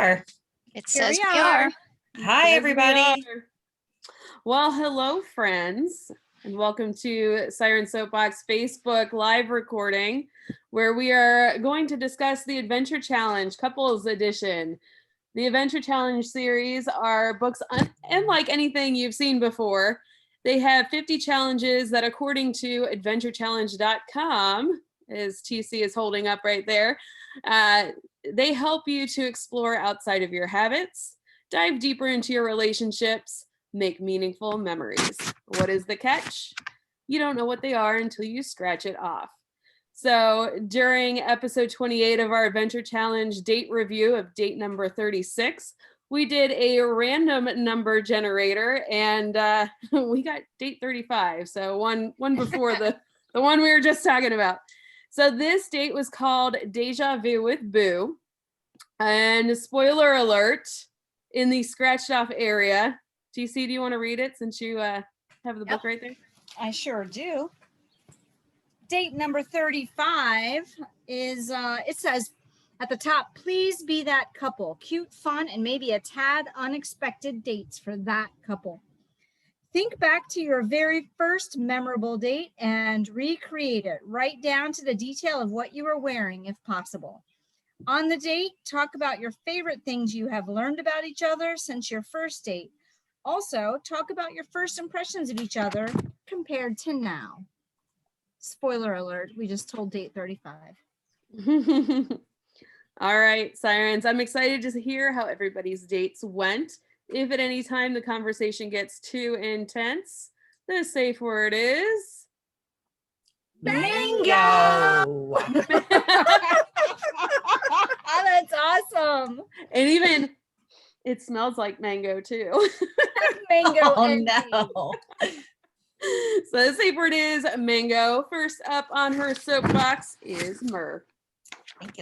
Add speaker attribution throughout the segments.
Speaker 1: are.
Speaker 2: It
Speaker 3: Here
Speaker 2: says
Speaker 3: we
Speaker 2: we are.
Speaker 1: Hi,
Speaker 4: Yes,
Speaker 1: everybody.
Speaker 4: we are. Well, hello, friends, and welcome to Siren Soapbox Facebook live recording, where we are going to discuss the Adventure Challenge Couples Edition. The Adventure Challenge series are books unlike anything you've seen before. They have 50 challenges that, according to adventurechallenge.com, as TC is holding up right there, they help you to explore outside of your habits, dive deeper into your relationships, make meaningful memories. What is the catch? You don't know what they are until you scratch it off. So during episode 28 of our Adventure Challenge date review of date number 36, we did a random number generator and we got date 35. So one before the one we were just talking about. So this date was called Deja Vu with Boo. And spoiler alert, in the scratched off area. TC, do you want to read it since you have the book right there?
Speaker 3: I sure do. Date number 35 is, it says at the top, please be that couple. Cute, fun, and maybe a tad unexpected dates for that couple. Think back to your very first memorable date and recreate it right down to the detail of what you were wearing, if possible. On the date, talk about your favorite things you have learned about each other since your first date. Also, talk about your first impressions of each other compared to now. Spoiler alert, we just told date 35.
Speaker 4: All right, Sirens, I'm excited to hear how everybody's dates went. If at any time the conversation gets too intense, the safe word is...
Speaker 1: Mango.
Speaker 3: That's awesome.
Speaker 4: And even it smells like mango too.
Speaker 3: Mango.
Speaker 1: Oh,
Speaker 3: envy.
Speaker 1: no.
Speaker 4: So the safe word is mango. First up on her soapbox is Myrrh.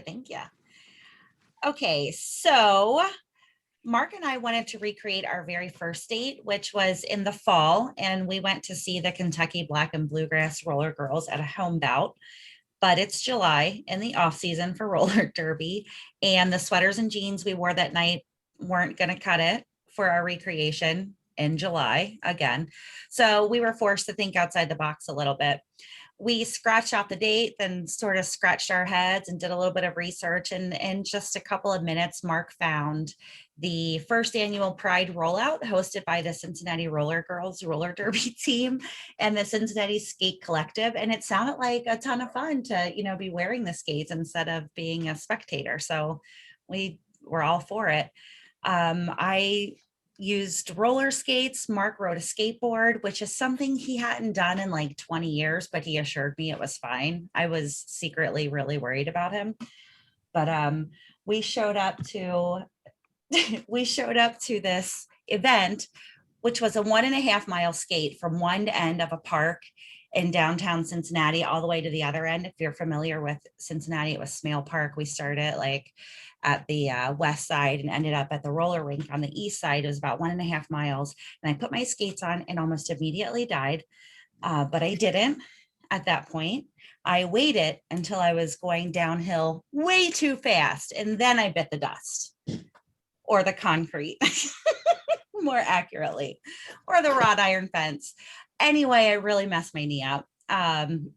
Speaker 1: Thank you. Okay, so Mark and I wanted to recreate our very first date, which was in the fall, and we went to see the Kentucky Black and Bluegrass Roller Girls at a home bout. But it's July in the off season for roller derby, and the sweaters and jeans we wore that night weren't going to cut it for our recreation in July again. So we were forced to think outside the box a little bit. We scratched out the date, then sort of scratched our heads and did a little bit of research. And in just a couple of minutes, Mark found the first annual Pride rollout hosted by the Cincinnati Roller Girls roller derby team and the Cincinnati Skate Collective. And it sounded like a ton of fun to, be wearing the skates instead of being a spectator. So we were all for it. I used roller skates. Mark rode a skateboard, which is something he hadn't done in like 20 years, but he assured me it was fine. I was secretly really worried about him. But we showed up to this event, which was a 1.5 mile skate from one end of a park in downtown Cincinnati all the way to the other end. If you're familiar with Cincinnati, it was Smale Park. We started at the west side and ended up at the roller rink on the east side. It was about 1.5 miles. And I put my skates on and almost immediately died. But I didn't at that point. I waited until I was going downhill way too fast. And then I bit the dust or the concrete, more accurately, or the wrought iron fence. Anyway, I really messed my knee up.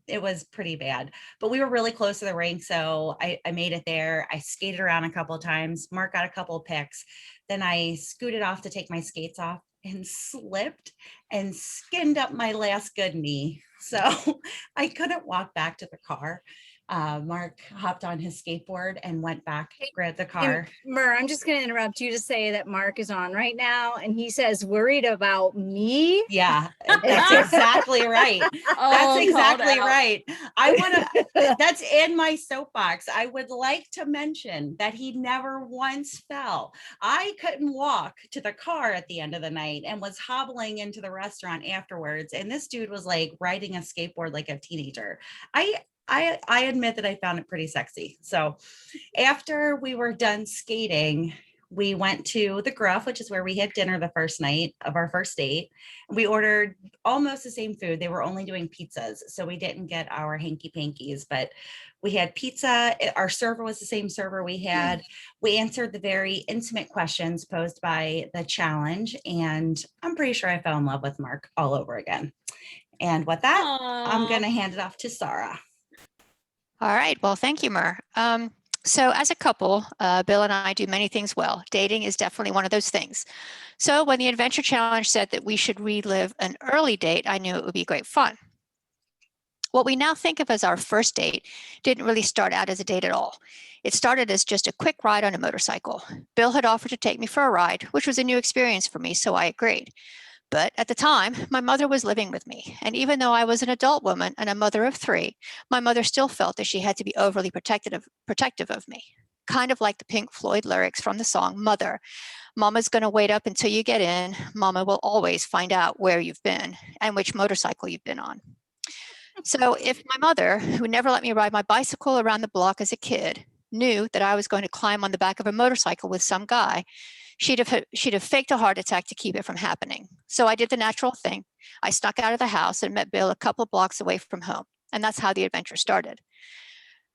Speaker 1: It was pretty bad, but we were really close to the rink. So I made it there. I skated around a couple of times. Mark got a couple of pics. Then I scooted off to take my skates off and slipped and skinned up my last good knee. So I couldn't walk back to the car. Mark hopped on his skateboard and went back, grabbed the car.
Speaker 3: Myrrh, I'm just going to interrupt you to say that Mark is on right now. And he says, worried about me?
Speaker 1: Yeah, that's exactly right. That's exactly right. That's in my soapbox. I would like to mention that he never once fell. I couldn't walk to the car at the end of the night and was hobbling into the restaurant afterwards. And this dude was like riding a skateboard like a teenager. I admit that I found it pretty sexy. So after we were done skating, we went to the Gruff, which is where we had dinner the first night of our first date. We ordered almost the same food. They were only doing pizzas, so we didn't get our hanky pankies, but we had pizza. Our server was the same server we had. We answered the very intimate questions posed by the challenge, and I'm pretty sure I fell in love with Mark all over again. And with that, I'm going to hand it off to Sarah.
Speaker 2: All right. Well, thank you, Mer. So as a couple, Bill and I do many things well. Dating is definitely one of those things. So when the Adventure Challenge said that we should relive an early date, I knew it would be great fun. What we now think of as our first date didn't really start out as a date at all. It started as just a quick ride on a motorcycle. Bill had offered to take me for a ride, which was a new experience for me, so I agreed. But at the time, my mother was living with me, and even though I was an adult woman and a mother of 3, my mother still felt that she had to be overly protective of me. Kind of like the Pink Floyd lyrics from the song Mother. Mama's going to wait up until you get in. Mama will always find out where you've been and which motorcycle you've been on. So if my mother, who never let me ride my bicycle around the block as a kid, knew that I was going to climb on the back of a motorcycle with some guy, she'd have faked a heart attack to keep it from happening. So I did the natural thing. I snuck out of the house and met Bill a couple of blocks away from home. And that's how the adventure started.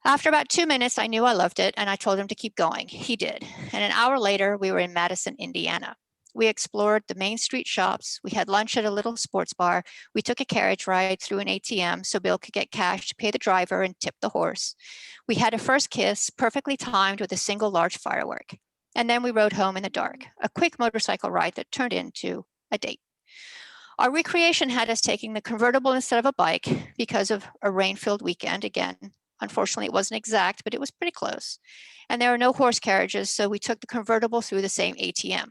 Speaker 2: After about 2 minutes, I knew I loved it, and I told him to keep going. He did. And an hour later, we were in Madison, Indiana. We explored the main street shops. We had lunch at a little sports bar. We took a carriage ride through an ATM so Bill could get cash to pay the driver and tip the horse. We had a first kiss, perfectly timed with a single large firework. And then we rode home in the dark, a quick motorcycle ride that turned into a date. Our recreation had us taking the convertible instead of a bike because of a rain-filled weekend. Again, unfortunately, it wasn't exact, but it was pretty close. And there are no horse carriages, so we took the convertible through the same ATM.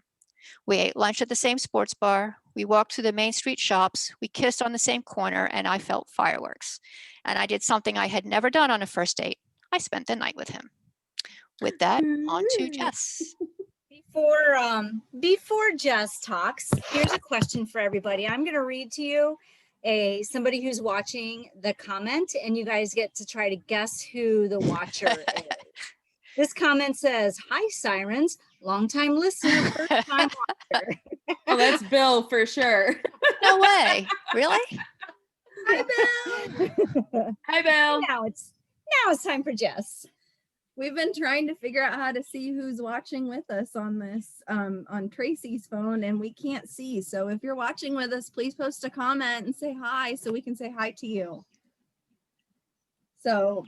Speaker 2: We ate lunch at the same sports bar. We walked through the main street shops. We kissed on the same corner, and I felt fireworks. And I did something I had never done on a first date. I spent the night with him. With that, on to Jess.
Speaker 3: Before Jess talks, here's a question for everybody. I'm going to read to you somebody who's watching the comment, and you guys get to try to guess who the watcher is. This comment says, "Hi, Sirens, longtime listener, first time watcher."
Speaker 4: Oh, that's Bill for sure.
Speaker 2: No way. Really?
Speaker 3: Hi, Bill.
Speaker 4: Hi, Bill.
Speaker 3: Now it's time for Jess.
Speaker 5: We've been trying to figure out how to see who's watching with us on this, on Tracy's phone, and we can't see. So if you're watching with us, please post a comment and say hi so we can say hi to you. So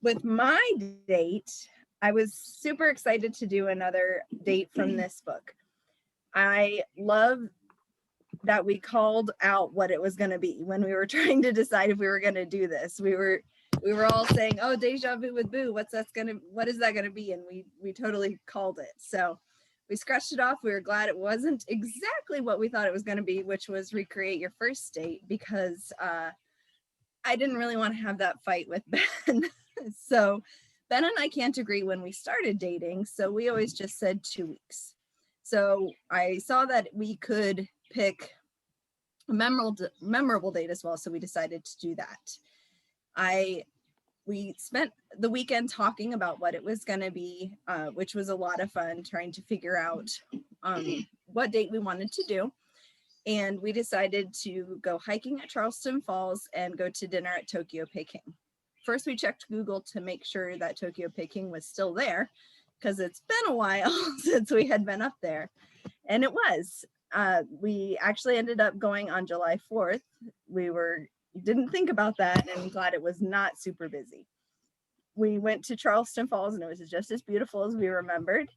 Speaker 5: with my date, I was super excited to do another date from this book. I love that we called out what it was going to be when we were trying to decide if we were going to do this. We were all saying, "Oh, deja vu with Boo. What is that gonna be?" And we totally called it. So we scratched it off. We were glad it wasn't exactly what we thought it was gonna be, which was recreate your first date, because I didn't really want to have that fight with Ben. So Ben and I can't agree when we started dating, so we always just said 2 weeks. So I saw that we could pick a memorable date as well, so we decided to do that. We spent the weekend talking about what it was going to be, which was a lot of fun, trying to figure out what date we wanted to do. And we decided to go hiking at Charleston Falls and go to dinner at Tokyo Peking. First, we checked Google to make sure that Tokyo Peking was still there, because it's been a while since we had been up there. And it was. We actually ended up going on July 4th. We didn't think about that, and I'm glad it was not super busy. We went to Charleston Falls, and it was just as beautiful as we remembered,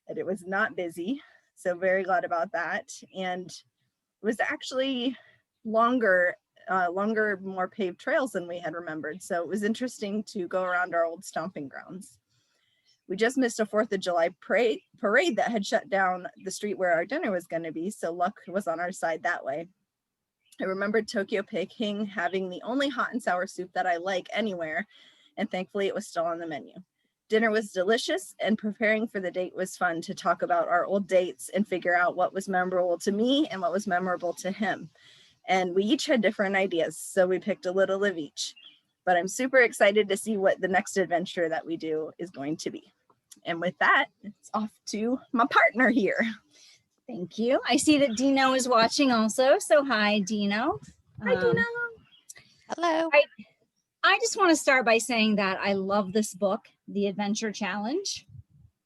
Speaker 5: and it was not busy, so very glad about that. And it was actually longer, more paved trails than we had remembered, so it was interesting to go around our old stomping grounds. We just missed a 4th of July parade that had shut down the street where our dinner was going to be, so luck was on our side that way. I remembered Tokyo Peking having the only hot and sour soup that I like anywhere, and thankfully it was still on the menu. Dinner was delicious, and preparing for the date was fun to talk about our old dates and figure out what was memorable to me and what was memorable to him. And we each had different ideas, so we picked a little of each. But I'm super excited to see what the next adventure that we do is going to be. And with that, it's off to my partner here.
Speaker 3: Thank you. I see that Dino is watching also. So hi, Dino.
Speaker 5: Hi, Dino.
Speaker 2: Hello.
Speaker 3: I just want to start by saying that I love this book, The Adventure Challenge,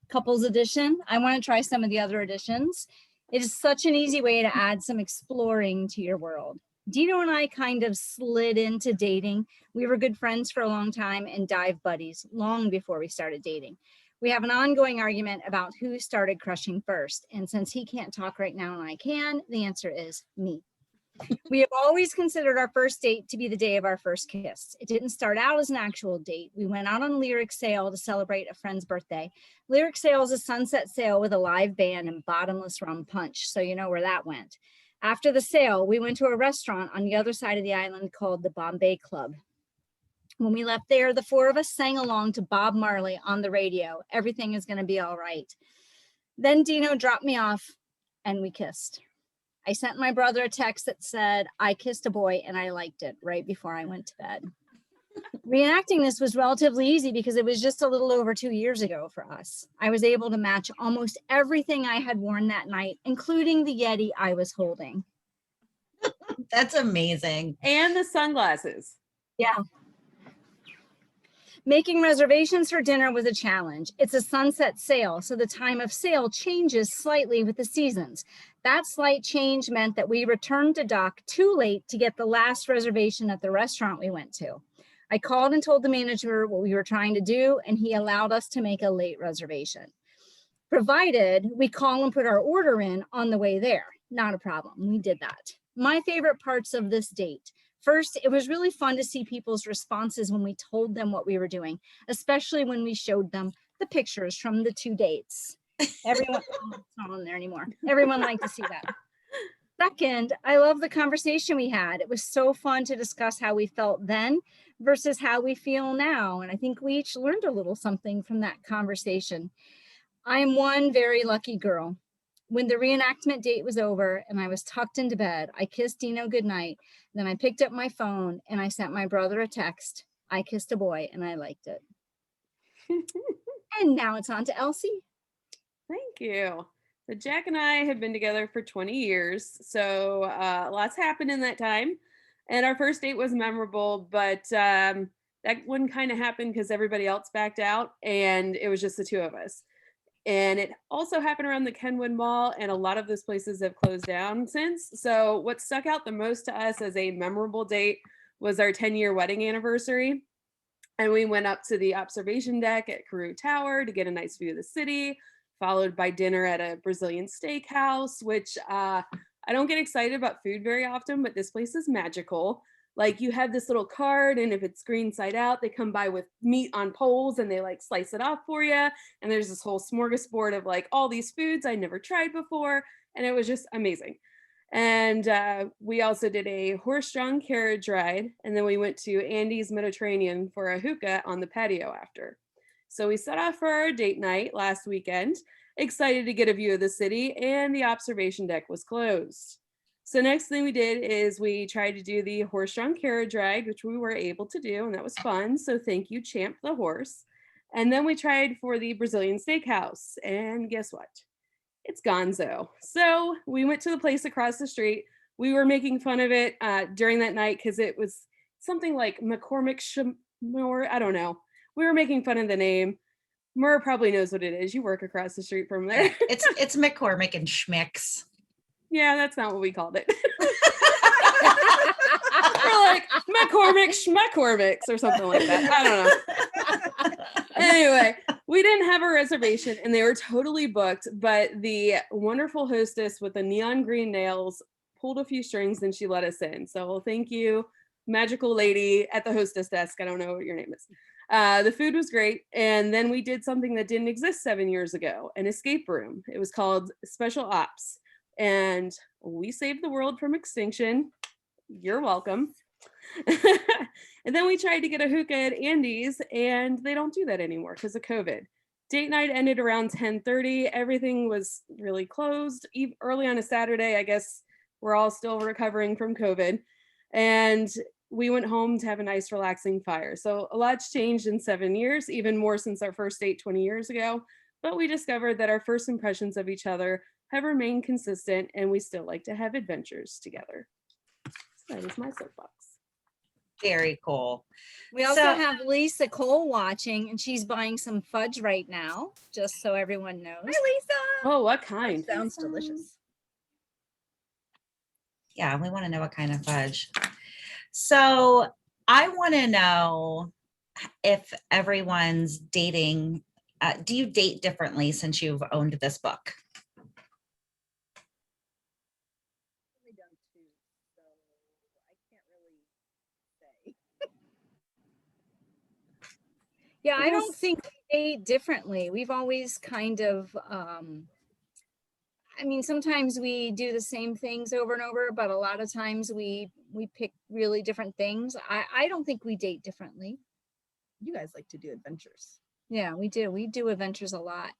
Speaker 3: Couples Edition. I want to try some of the other editions. It is such an easy way to add some exploring to your world. Dino and I kind of slid into dating. We were good friends for a long time and dive buddies long before we started dating. We have an ongoing argument about who started crushing first. And since he can't talk right now and I can, the answer is me. We have always considered our first date to be the day of our first kiss. It didn't start out as an actual date. We went out on Lyric Sale to celebrate a friend's birthday. Lyric Sale is a sunset sale with a live band and bottomless rum punch, so you know where that went. After the sale, we went to a restaurant on the other side of the island called the Bombay Club. When we left there, the four of us sang along to Bob Marley on the radio. Everything is going to be all right. Then Dino dropped me off and we kissed. I sent my brother a text that said, I kissed a boy and I liked it right before I went to bed. Reenacting this was relatively easy because it was just a little over 2 years ago for us. I was able to match almost everything I had worn that night, including the Yeti I was holding.
Speaker 1: That's amazing.
Speaker 4: And the sunglasses.
Speaker 3: Yeah. Making reservations for dinner was a challenge. It's a sunset sale, so the time of sale changes slightly with the seasons. That slight change meant that we returned to dock too late to get the last reservation at the restaurant we went to. I called and told the manager what we were trying to do, and he allowed us to make a late reservation. Provided we call and put our order in on the way there. Not a problem. We did that. My favorite parts of this date. First, it was really fun to see people's responses when we told them what we were doing, especially when we showed them the pictures from the 2 dates. Everyone, oh, it's not on there anymore. Everyone liked to see that. Second, I love the conversation we had. It was so fun to discuss how we felt then versus how we feel now. And I think we each learned a little something from that conversation. I am one very lucky girl. When the reenactment date was over and I was tucked into bed, I kissed Dino goodnight. Then I picked up my phone and I sent my brother a text. I kissed a boy and I liked it. And now it's on to Elsie.
Speaker 4: Thank you. So Jack and I have been together for 20 years. So lots happened in that time. And our first date was memorable, but that one kind of happened because everybody else backed out and it was just the two of us. And it also happened around the Kenwood Mall, and a lot of those places have closed down since. So what stuck out the most to us as a memorable date was our 10-year wedding anniversary. And we went up to the observation deck at Carew Tower to get a nice view of the city, followed by dinner at a Brazilian steakhouse, which I don't get excited about food very often, but this place is magical. Like you have this little card, and if it's green side out, they come by with meat on poles and they like slice it off for you. And there's this whole smorgasbord of like all these foods I never tried before. And it was just amazing. And we also did a horse-drawn carriage ride. And then we went to Andy's Mediterranean for a hookah on the patio after. So we set off for our date night last weekend, excited to get a view of the city, and the observation deck was closed. So next thing we did is we tried to do the horse-drawn carriage ride, which we were able to do, and that was fun. So thank you, Champ the horse. And then we tried for the Brazilian steakhouse, and guess what? It's gonzo. So we went to the place across the street. We were making fun of it during that night because it was something like McCormick I don't know. We were making fun of the name. Murr probably knows what it is. You work across the street from there.
Speaker 1: It's McCormick and Schmicks.
Speaker 4: Yeah, that's not what we called it. We're like McCormick's or something like that. I don't know. Anyway, we didn't have a reservation and they were totally booked, but the wonderful hostess with the neon green nails pulled a few strings and she let us in. So thank you, magical lady at the hostess desk. I don't know what your name is. The food was great. And then we did something that didn't exist 7 years ago, an escape room. It was called Special Ops. And we saved the world from extinction. You're welcome. And then we tried to get a hookah at Andy's, and they don't do that anymore because of COVID. Date night ended around 10:30. Everything was really closed. Early on a Saturday, I guess we're all still recovering from COVID. And we went home to have a nice, relaxing fire. So a lot's changed in 7 years, even more since our first date 20 years ago. but we discovered that our first impressions of each other have remained consistent and we still like to have adventures together. So that is my soapbox.
Speaker 1: Very cool.
Speaker 3: We also
Speaker 1: So-
Speaker 3: have Lisa Cole watching, and she's buying some fudge right now, just so everyone knows.
Speaker 5: Hi, Lisa.
Speaker 4: Oh, what kind?
Speaker 5: Sounds delicious.
Speaker 1: Yeah, we want to know what kind of fudge. So I want to know if everyone's dating. Do you date differently since you've owned this book?
Speaker 5: Really done too, so I can't really say.
Speaker 3: Yeah, I don't
Speaker 4: Yes.
Speaker 3: think we date differently. We've always kind of, I mean, sometimes we do the same things over and over, but a lot of times we pick really different things. I don't think we date differently.
Speaker 5: You guys like to do adventures.
Speaker 3: Yeah, we do. We do adventures a lot.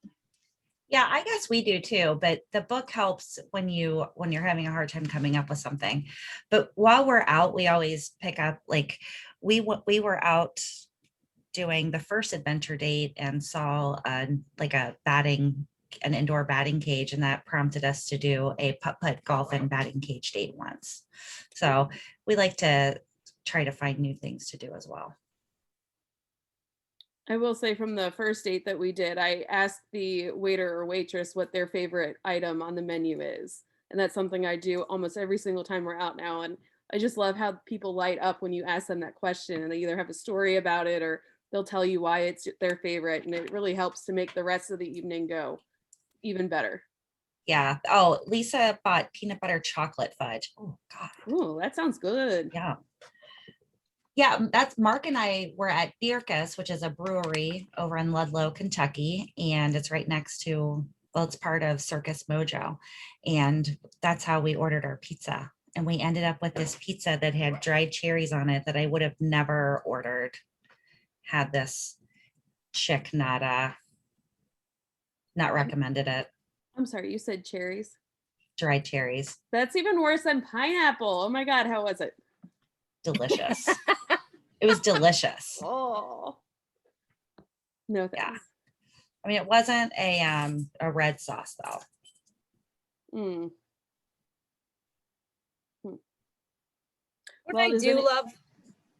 Speaker 1: Yeah, I guess we do too, but the book helps when you're having a hard time coming up with something. But while we're out, we always pick up, like we were out doing the first adventure date and saw like an indoor batting cage, and that prompted us to do a putt-putt golf and batting cage date once. So we like to try to find new things to do as well.
Speaker 4: I will say from the first date that we did, I asked the waiter or waitress what their favorite item on the menu is. And that's something I do almost every single time we're out now. And I just love how people light up when you ask them that question, and they either have a story about it or they'll tell you why it's their favorite. And it really helps to make the rest of the evening go even better.
Speaker 1: Yeah. Oh, Lisa bought peanut butter chocolate fudge. Oh God.
Speaker 4: Ooh, that sounds good.
Speaker 1: Yeah. Yeah, that's Mark and I were at Bierkus, which is a brewery over in Ludlow, Kentucky, and it's right next to, well, it's part of Circus Mojo, and that's how we ordered our pizza. And we ended up with this pizza that had dried cherries on it that I would have never ordered had this chick not recommended it.
Speaker 4: I'm sorry, you said cherries.
Speaker 1: Dried cherries,
Speaker 4: That's even worse than pineapple. Oh my God, how was it?
Speaker 1: delicious. It was delicious.
Speaker 4: Oh. No
Speaker 1: Yeah.
Speaker 4: thanks.
Speaker 1: I mean, it wasn't a red sauce though.
Speaker 4: Mm.
Speaker 3: What
Speaker 4: Well, does any-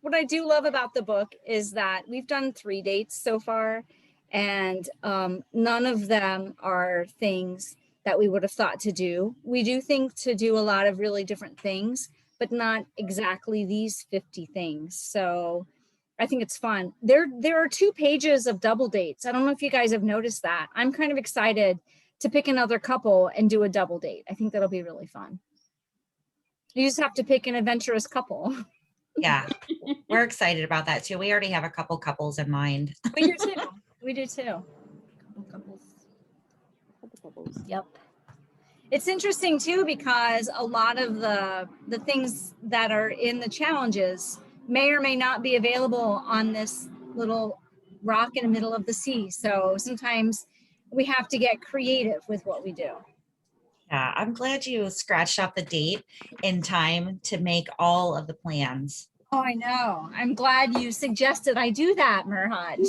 Speaker 3: what I do love about the book is that we've done 3 dates so far, and none of them are things that we would have thought to do. We do think to do a lot of really different things, but not exactly these 50 things. So I think it's fun. There are 2 pages of double dates. I don't know if you guys have noticed that. I'm kind of excited to pick another couple and do a double date. I think that'll be really fun. You just have to pick an adventurous couple.
Speaker 1: Yeah, we're excited about that too. We already have a couple couples in mind.
Speaker 3: We do too. We do too.
Speaker 4: Couples.
Speaker 3: Yep. It's interesting too, because a lot of the things that are in the challenges may or may not be available on this little rock in the middle of the sea. So sometimes we have to get creative with what we do.
Speaker 1: Yeah, I'm glad you scratched off the date in time to make all of the plans.
Speaker 3: Oh, I know. I'm glad you suggested I do that, Merhaj.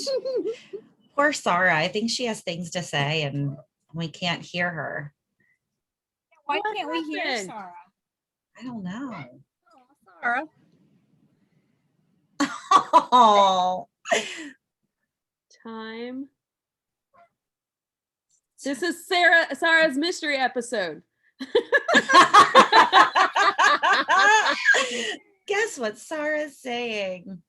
Speaker 1: Poor Sarah, I think she has things to say and we can't hear her.
Speaker 3: Why
Speaker 4: What
Speaker 3: can't we hear
Speaker 4: happened?
Speaker 3: Sarah?
Speaker 1: I don't know.
Speaker 3: Oh, Sarah.
Speaker 1: Oh,
Speaker 4: Time. This is Sarah's mystery episode.
Speaker 1: guess what Sarah's saying?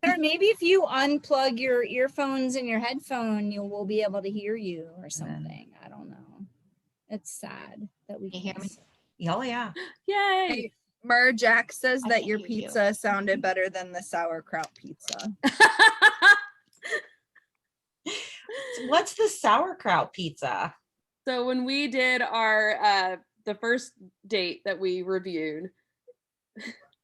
Speaker 3: Or maybe if you unplug your earphones and your headphone, you will be able to hear you or something. I don't know. It's sad that we
Speaker 2: Can you hear
Speaker 3: can't
Speaker 2: me?
Speaker 1: Oh yeah.
Speaker 4: Yay.
Speaker 5: Mer, Jack says
Speaker 2: I
Speaker 5: that
Speaker 2: can't
Speaker 5: your
Speaker 2: hear you.
Speaker 5: pizza sounded better than the sauerkraut pizza.
Speaker 1: What's the sauerkraut pizza?
Speaker 4: So when we did our the first date that we reviewed,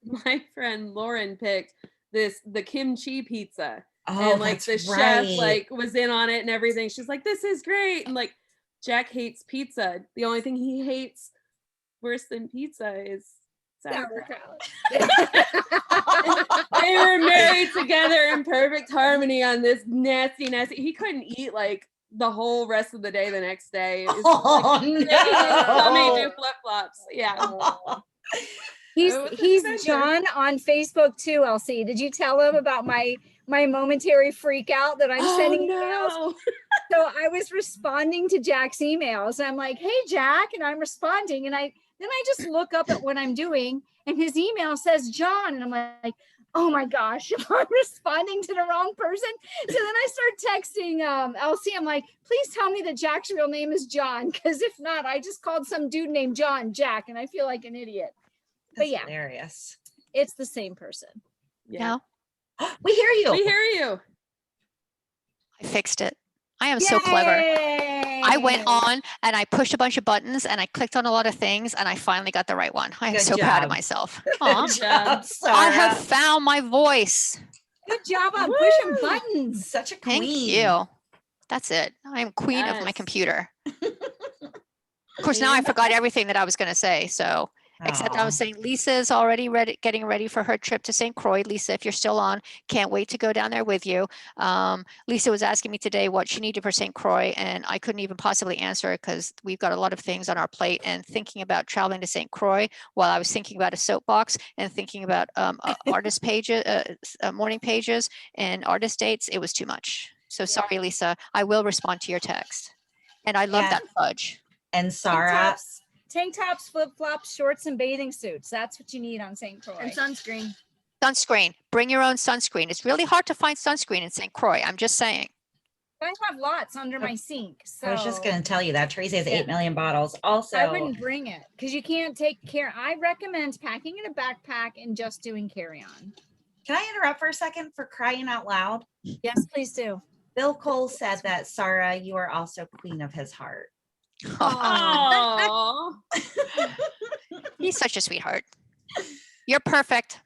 Speaker 4: my friend Lauren picked the kimchi pizza.
Speaker 1: Oh,
Speaker 4: And like
Speaker 1: that's
Speaker 4: the
Speaker 1: right.
Speaker 4: chef like was in on it and everything. She's like, this is great. And like Jack hates pizza. The only thing he hates worse than pizza is sauerkraut. They were married together in perfect harmony on this nasty. He couldn't eat like the whole rest of the day the next day. It's
Speaker 1: Oh,
Speaker 4: let me
Speaker 1: no.
Speaker 4: do flip-flops. Yeah.
Speaker 3: He's
Speaker 4: It was an
Speaker 3: he's
Speaker 4: adventure.
Speaker 3: John on Facebook too, Elsie. Did you tell him about my momentary freak out that I'm sending emails?
Speaker 4: no.
Speaker 3: So I was responding to Jack's emails. I'm like, hey Jack, and I'm responding. And I just look up at what I'm doing, and his email says John. And I'm like, oh my gosh, I'm responding to the wrong person. So then I start texting Elsie. I'm like, please tell me that Jack's real name is John. Because if not, I just called some dude named John Jack, and I feel like an idiot.
Speaker 1: That's
Speaker 3: yeah.
Speaker 1: hilarious.
Speaker 3: It's the same person.
Speaker 4: Yeah.
Speaker 2: No,
Speaker 1: We hear you.
Speaker 4: We hear you.
Speaker 2: I fixed it. I am so clever. I went
Speaker 3: Yay!
Speaker 2: on and I pushed a bunch of buttons and I clicked on a lot of things and I finally got the right one. I am
Speaker 1: Good
Speaker 2: so proud of
Speaker 1: job.
Speaker 2: myself.
Speaker 1: Good
Speaker 2: Aw.
Speaker 1: job,
Speaker 2: I have
Speaker 1: Sarah.
Speaker 2: found my voice.
Speaker 3: Good job on pushing
Speaker 4: Woo!
Speaker 3: buttons.
Speaker 1: Such a queen.
Speaker 2: Thank you. That's it. I am queen of my
Speaker 4: Yes.
Speaker 2: computer. Of course, now I forgot everything that I was going to say. So, except I was
Speaker 1: Aw.
Speaker 2: saying Lisa's already getting ready for her trip to St. Croix. Lisa, if you're still on, can't wait to go down there with you. Lisa was asking me today what she needed for St. Croix, and I couldn't even possibly answer it because we've got a lot of things on our plate. And thinking about traveling to St. Croix while I was thinking about a soapbox and thinking about artist pages, morning pages, and artist dates, it was too much. So sorry, Lisa. I will respond to your text. And I love
Speaker 1: Yeah.
Speaker 2: that fudge.
Speaker 1: And Sarah,
Speaker 3: Tank tops, flip flops, shorts, and bathing suits. That's what you need on St. Croix.
Speaker 5: And sunscreen.
Speaker 2: Sunscreen. Bring your own sunscreen. It's really hard to find sunscreen in St. Croix. I'm just saying.
Speaker 3: I have lots under my sink. So
Speaker 1: I was just going to tell you that Tracy has
Speaker 3: Yeah.
Speaker 1: 8 million bottles. Also,
Speaker 3: I wouldn't bring it because you can't take care. I recommend packing in a backpack and just doing carry-on.
Speaker 1: can I interrupt for a second for crying out loud?
Speaker 3: Yes, please do.
Speaker 1: Bill Cole said that, Sarah, you are also queen of his heart.
Speaker 4: Oh.
Speaker 2: He's such a sweetheart. You're perfect.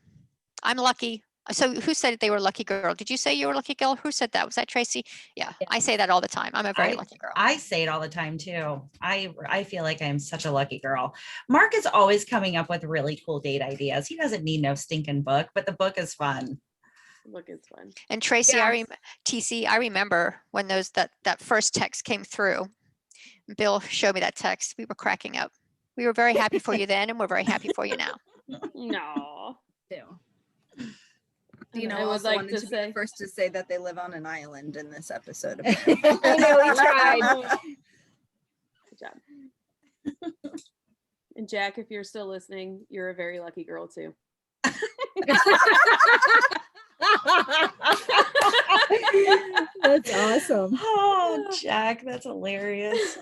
Speaker 2: I'm lucky. So who said they were a lucky girl? Did you say you were a lucky girl? Who said that? Was that Tracy? Yeah,
Speaker 3: Yeah.
Speaker 2: I say that all the time. I'm a very lucky girl.
Speaker 1: I say it all the time too. I feel like I'm such a lucky girl. Mark is always coming up with really cool date ideas. He doesn't need no stinking book, but the book is fun.
Speaker 4: Look, it's fun.
Speaker 2: And Tracy,
Speaker 3: Yeah.
Speaker 2: TC, I remember when that first text came through. Bill showed me that text. We were cracking up. We were very happy for you then, and we're very happy for you now.
Speaker 4: No.
Speaker 3: Do.
Speaker 5: Dino
Speaker 4: I would
Speaker 5: also
Speaker 4: like
Speaker 5: wanted
Speaker 4: to
Speaker 5: to be
Speaker 4: say.
Speaker 5: the first to say that they live on an island in this episode.
Speaker 3: I know we tried.
Speaker 4: Good job. And Jack, if you're still listening, you're a very lucky girl too.
Speaker 3: That's awesome.
Speaker 1: Oh, Jack, that's hilarious.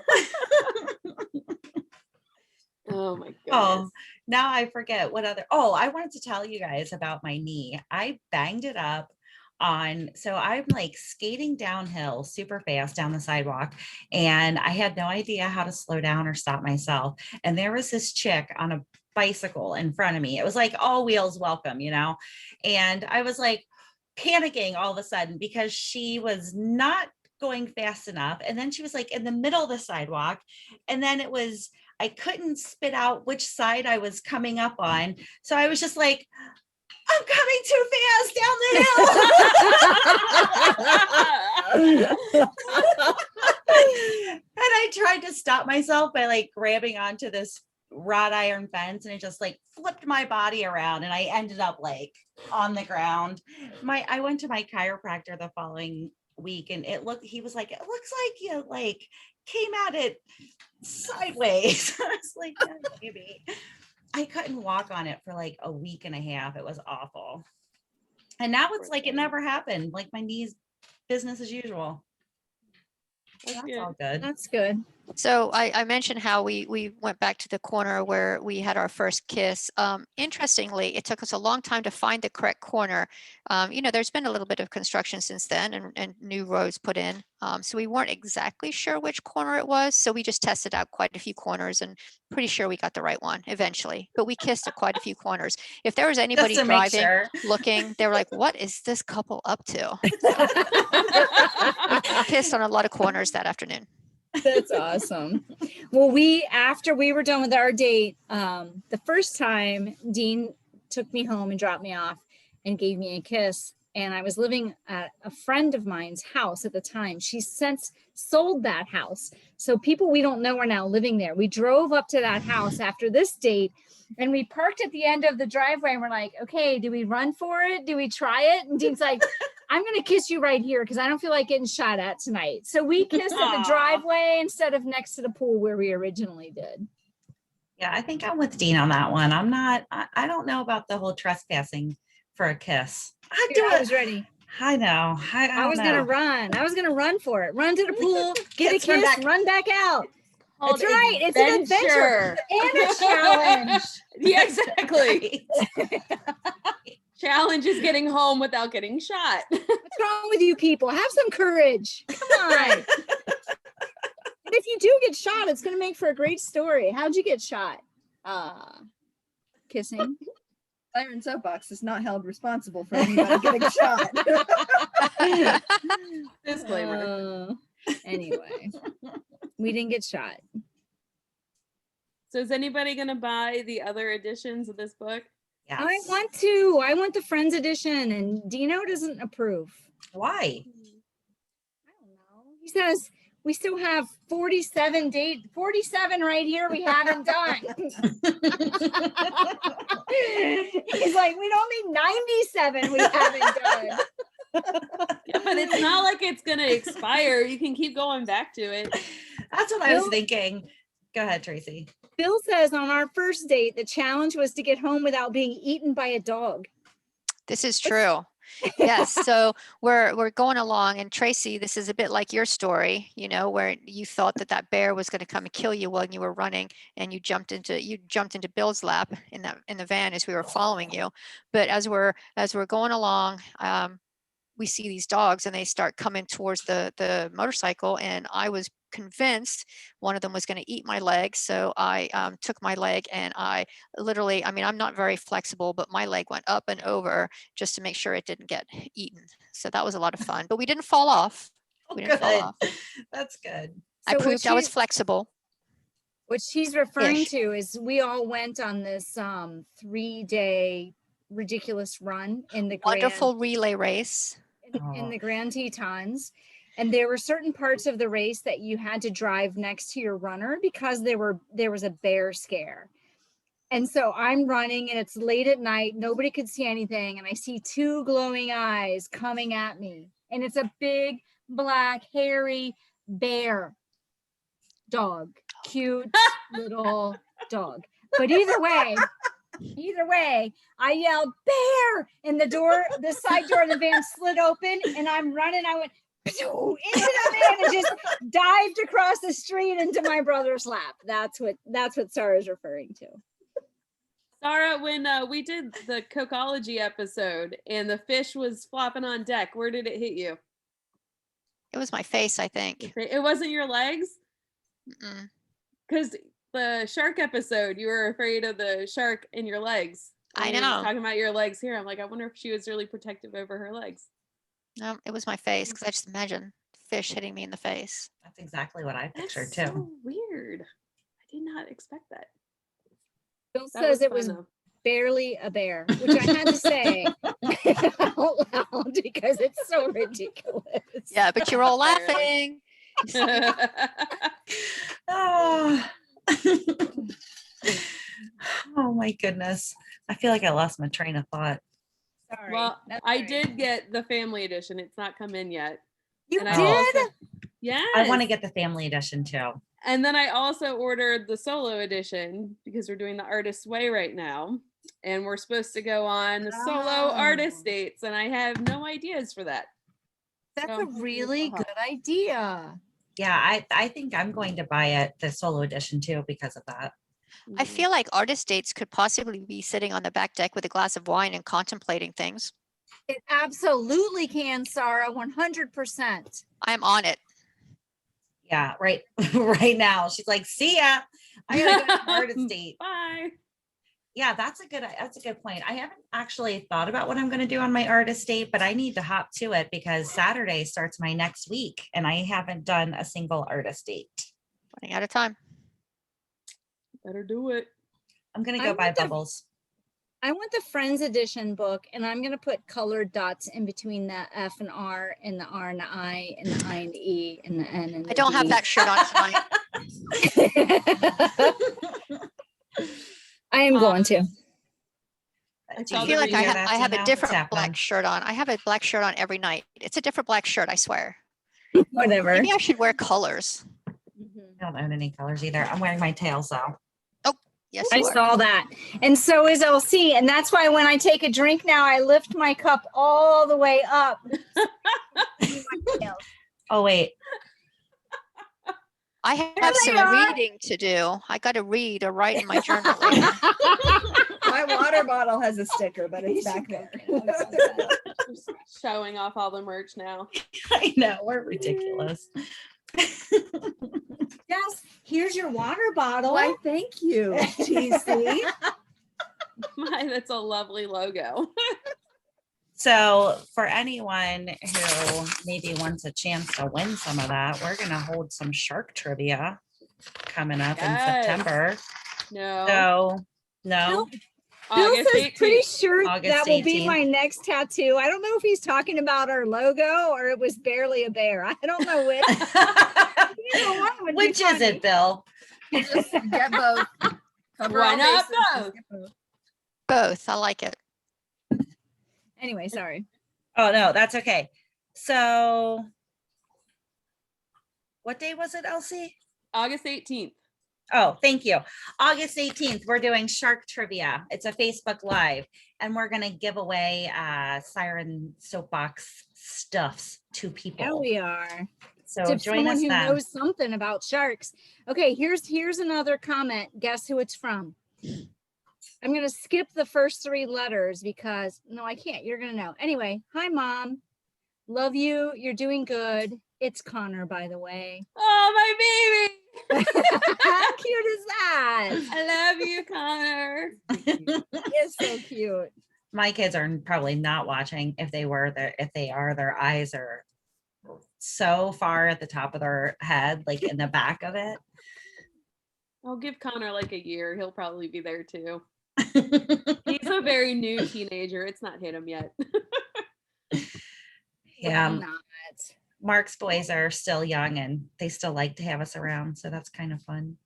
Speaker 4: Oh my goodness.
Speaker 1: Oh, now I forget what other. Oh, I wanted to tell you guys about my knee. I banged it up so I'm like skating downhill super fast down the sidewalk, and I had no idea how to slow down or stop myself. And there was this chick on a bicycle in front of me. It was like all wheels welcome, and I was like panicking all of a sudden because she was not going fast enough. And then she was like in the middle of the sidewalk, and then I couldn't spit out which side I was coming up on. So I was just like, I'm coming too fast down the hill. And I tried to stop myself by like grabbing onto this wrought iron fence, and it just like flipped my body around, and I ended up like on the ground. I went to my chiropractor the following week, and he was like, it looks like you like came at it sideways. I was like, yeah, maybe. I couldn't walk on it for like a week and a half. It was awful. And now it's like it never happened. Like my knees, business as usual.
Speaker 4: That's
Speaker 1: That's
Speaker 4: good.
Speaker 1: all good.
Speaker 3: That's good.
Speaker 2: So I mentioned how we went back to the corner where we had our first kiss. Interestingly, it took us a long time to find the correct corner. There's been a little bit of construction since then and new roads put in. So we weren't exactly sure which corner it was. So we just tested out quite a few corners and pretty sure we got the right one eventually. But we kissed at quite a few corners. If there was anybody
Speaker 1: Just to make
Speaker 2: driving,
Speaker 1: sure.
Speaker 2: looking, they were like, what is this couple up to? We kissed on a lot of corners that afternoon.
Speaker 3: That's awesome. Well, after we were done with our date, the first time Dean took me home and dropped me off and gave me a kiss. and I was living at a friend of mine's house at the time. She's since sold that house. So people we don't know are now living there. We drove up to that house after this date and we parked at the end of the driveway and we're like, okay, do we run for it? Do we try it? And Dean's like, I'm going to kiss you right here because I don't feel like getting shot at tonight. So we kissed at the
Speaker 1: Aw.
Speaker 3: driveway instead of next to the pool where we originally did.
Speaker 1: Yeah, I think I'm with Dean on that one. I don't know about the whole trespassing for a kiss. I'd
Speaker 3: Dude,
Speaker 1: do
Speaker 3: I
Speaker 1: it.
Speaker 3: was ready.
Speaker 1: I know. I
Speaker 3: I
Speaker 1: don't
Speaker 3: was
Speaker 1: know.
Speaker 3: gonna run. I was gonna run for it. Run to the pool, get a
Speaker 1: Kiss, run
Speaker 3: kiss,
Speaker 1: back.
Speaker 3: run back out.
Speaker 4: Called
Speaker 3: That's right. It's an adventure and a challenge.
Speaker 4: Yeah, exactly.
Speaker 1: Right.
Speaker 4: Challenge is getting home without getting shot.
Speaker 3: What's wrong with you people? Have some courage. Come on. And if you do get shot, it's gonna make for a great story. How'd you get shot? Kissing.
Speaker 5: Siren Soapbox is not held responsible for anybody getting shot.
Speaker 4: Disclaimer.
Speaker 3: Anyway, we didn't get shot.
Speaker 4: So is anybody going to buy the other editions of this book?
Speaker 1: Yes.
Speaker 3: I want to. I want the Friends edition, and Dino doesn't approve.
Speaker 1: Why?
Speaker 3: I don't know. He says we still have 47 right here we haven't done. He's like, we don't need 97 we haven't done.
Speaker 4: Yeah, but it's not like it's going to expire. You can keep going back to it.
Speaker 1: That's what I was
Speaker 3: Bill-
Speaker 1: thinking. Go ahead, Tracy.
Speaker 3: Bill says on our first date, the challenge was to get home without being eaten by a dog.
Speaker 2: This is true. Yes. So we're going along, and Tracy, this is a bit like your story, you know, where you thought that that bear was going to come and kill you when you were running, and you jumped into Bill's lap in the van as we were following you. But as we're going along, we see these dogs, and they start coming towards the motorcycle, and I was convinced one of them was going to eat my leg. So I took my leg, and I literally, I mean, I'm not very flexible, but my leg went up and over just to make sure it didn't get eaten. So that was a lot of fun, but we didn't fall off. We didn't fall off.
Speaker 1: That's good.
Speaker 2: I
Speaker 3: So what
Speaker 2: proved I was
Speaker 3: she-
Speaker 2: flexible.
Speaker 3: What she's referring
Speaker 2: Ish.
Speaker 3: to is we all went on this 3-day ridiculous run in the
Speaker 2: Wonderful relay race.
Speaker 3: in the Grand Tetons. And there were certain parts of the race that you had to drive next to your runner because there was a bear scare. And so I'm running and it's late at night, nobody could see anything, and I see two glowing eyes coming at me. And it's a big, black, hairy bear dog. Cute little dog. But either way, I yelled bear, and the side door of the van slid open, and I'm running. I went into the van and just dived across the street into my brother's lap. That's what Sarah's referring to.
Speaker 4: Sarah, when we did the Cocology episode and the fish was flopping on deck, where did it hit you?
Speaker 2: It was my face, I think.
Speaker 4: It wasn't your legs?
Speaker 2: Mm-mm.
Speaker 4: Because the shark episode, you were afraid of the shark in your legs.
Speaker 2: I
Speaker 4: And you were
Speaker 2: know.
Speaker 4: talking about your legs here. I'm like, I wonder if she was really protective over her legs.
Speaker 2: No, it was my face, because I just imagine fish hitting me in the face.
Speaker 1: That's exactly what I
Speaker 4: That's
Speaker 1: pictured
Speaker 4: so
Speaker 1: too.
Speaker 4: weird. I did not expect that.
Speaker 3: Bill
Speaker 4: That
Speaker 3: says it
Speaker 4: fun,
Speaker 3: was
Speaker 4: though.
Speaker 3: barely a bear, which I had to say out loud because it's so ridiculous.
Speaker 2: Yeah, but you're all
Speaker 4: Barely.
Speaker 2: laughing.
Speaker 1: Oh. Oh my goodness. I feel like I lost my train of thought.
Speaker 3: Sorry.
Speaker 4: Well,
Speaker 3: That's
Speaker 4: I
Speaker 3: all right.
Speaker 4: did get the family edition. It's not come in yet.
Speaker 3: You
Speaker 4: And
Speaker 3: did?
Speaker 4: I also, yes.
Speaker 1: I want to get the family edition too.
Speaker 4: And then I also ordered the solo edition because we're doing the Artist's Way right now. And we're supposed to go on solo artist
Speaker 3: Oh.
Speaker 4: dates. And I have no ideas for that.
Speaker 3: That's
Speaker 4: So
Speaker 3: a
Speaker 4: I'm hoping
Speaker 3: really
Speaker 4: this will
Speaker 3: good idea.
Speaker 1: Yeah, I think I'm going to buy it, the solo edition too, because of that.
Speaker 2: I
Speaker 4: Mhm.
Speaker 2: feel like artist dates could possibly be sitting on the back deck with a glass of wine and contemplating things.
Speaker 3: It absolutely can, Sarah, 100%.
Speaker 2: I'm on it.
Speaker 1: Yeah, right, right now. She's like, see ya. I gotta go to an artist date.
Speaker 4: Bye.
Speaker 1: Yeah, that's a good point. I haven't actually thought about what I'm gonna do on my artist date, but I need to hop to it because Saturday starts my next week and I haven't done a single artist date.
Speaker 2: Running out of time.
Speaker 4: Better do it.
Speaker 1: I'm gonna
Speaker 3: I
Speaker 1: go buy
Speaker 3: want to-
Speaker 1: bubbles.
Speaker 3: I want the Friends edition book, and I'm gonna put colored dots in between the F and R and the R and the I and the I and the E and the N and the
Speaker 2: I don't have
Speaker 3: D.
Speaker 2: that shirt on tonight.
Speaker 3: I am going to.
Speaker 2: I
Speaker 4: saw
Speaker 2: feel
Speaker 4: the
Speaker 2: like I
Speaker 4: video.
Speaker 2: have, I have a different black shirt on. I have a black shirt on every night. It's a different black shirt, I swear.
Speaker 3: Whatever.
Speaker 2: Maybe I should wear colors.
Speaker 1: I don't own any colors either. I'm wearing my tails though.
Speaker 2: Yes,
Speaker 3: I
Speaker 2: you are.
Speaker 3: saw that. And so is LC. And that's why when I take a drink now, I lift my cup all the way up.
Speaker 1: Oh wait,
Speaker 2: I have
Speaker 3: There they
Speaker 2: some
Speaker 3: are.
Speaker 2: reading to do. I got to read or write in my journal later.
Speaker 5: My water bottle has a sticker, but it's back there.
Speaker 4: Just showing off all the merch now.
Speaker 1: I know we're ridiculous.
Speaker 3: Yes, here's your water bottle.
Speaker 5: Why, thank you, TC.
Speaker 4: That's a lovely logo.
Speaker 1: So for anyone who maybe wants a chance to win some of that, we're gonna hold some shark trivia coming up in
Speaker 4: Yes.
Speaker 1: September.
Speaker 4: No.
Speaker 1: So no,
Speaker 3: Bill
Speaker 4: August
Speaker 3: says pretty
Speaker 4: 18th.
Speaker 3: sure
Speaker 1: August
Speaker 3: that will be
Speaker 1: 18th.
Speaker 3: my next tattoo. I don't know if he's talking about our logo or it was barely a bear. I don't know which. Either one would be
Speaker 1: which is it, Bill?
Speaker 5: Just get both. Cover
Speaker 4: Why
Speaker 5: all
Speaker 4: not
Speaker 5: bases, just
Speaker 4: both?
Speaker 5: get both.
Speaker 2: Both. I like it.
Speaker 3: Anyway, sorry.
Speaker 1: Oh no, that's okay. So what day was it, Elsie?
Speaker 4: August 18th.
Speaker 1: Oh, thank you. August 18th, we're doing shark trivia. It's a Facebook Live, and we're gonna give away Siren Soapbox stuffs to
Speaker 3: Yeah,
Speaker 1: people.
Speaker 3: we are.
Speaker 1: So
Speaker 3: To
Speaker 1: join
Speaker 3: someone
Speaker 1: us
Speaker 3: who
Speaker 1: then.
Speaker 3: knows something about sharks. Okay, here's another comment. Guess who it's from? I'm gonna skip the first three letters because no, I can't. You're gonna know. Anyway, hi mom. Love you. You're doing good. It's Connor, by the way.
Speaker 4: Oh, my baby.
Speaker 3: How cute is that?
Speaker 4: I love you, Connor.
Speaker 3: It's so cute.
Speaker 1: My kids are probably not watching. If they were, if they are, their eyes are so far at the top of their head, like in the back of it.
Speaker 4: I'll give Connor like a year. He'll probably be there too. He's a very new teenager. It's not hit him yet.
Speaker 1: Yeah,
Speaker 3: Well, not.
Speaker 1: Mark's boys are still young and they still like to have us around, so that's kind of fun.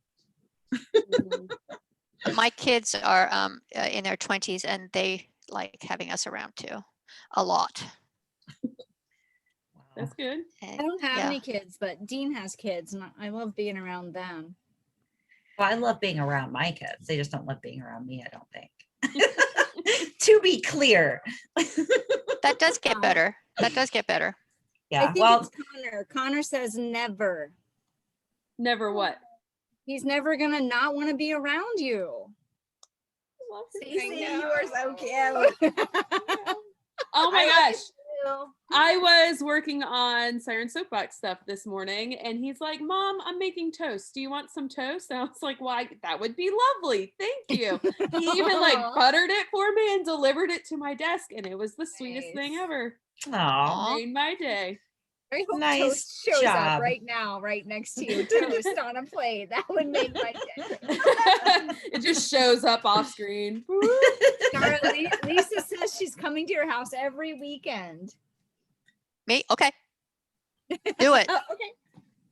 Speaker 2: My kids are in their 20s and they like having us around too. A lot.
Speaker 4: That's good.
Speaker 3: I don't have
Speaker 2: Yeah.
Speaker 3: any kids, but Dean has kids, and I love being around them.
Speaker 1: Well, I love being around my kids. They just don't love being around me, I don't think. To be clear.
Speaker 2: That does get better. That does get better.
Speaker 3: I
Speaker 1: Yeah,
Speaker 3: think
Speaker 1: well,
Speaker 3: it's Connor. Connor says never.
Speaker 4: Never what?
Speaker 3: He's never gonna not want to be around you.
Speaker 5: TC, you are so cute.
Speaker 4: Oh my
Speaker 3: I love
Speaker 4: gosh.
Speaker 3: you.
Speaker 4: I was working on Siren Soapbox stuff this morning, and he's like, Mom, I'm making toast. Do you want some toast? And I was like, why? That would be lovely. Thank you. He even like
Speaker 3: Aw.
Speaker 4: buttered it for me and delivered it to my desk, and it was the sweetest thing
Speaker 3: Nice.
Speaker 4: ever.
Speaker 1: aw,
Speaker 4: Made my day.
Speaker 3: I hope
Speaker 1: Nice
Speaker 3: toast shows
Speaker 1: job.
Speaker 3: up right now, right next to you. Toast on a plate. That would make my day.
Speaker 4: It just shows up off screen.
Speaker 3: Cara, Lisa says she's coming to your house every weekend.
Speaker 2: Me? Okay. Do it.
Speaker 3: Oh, okay.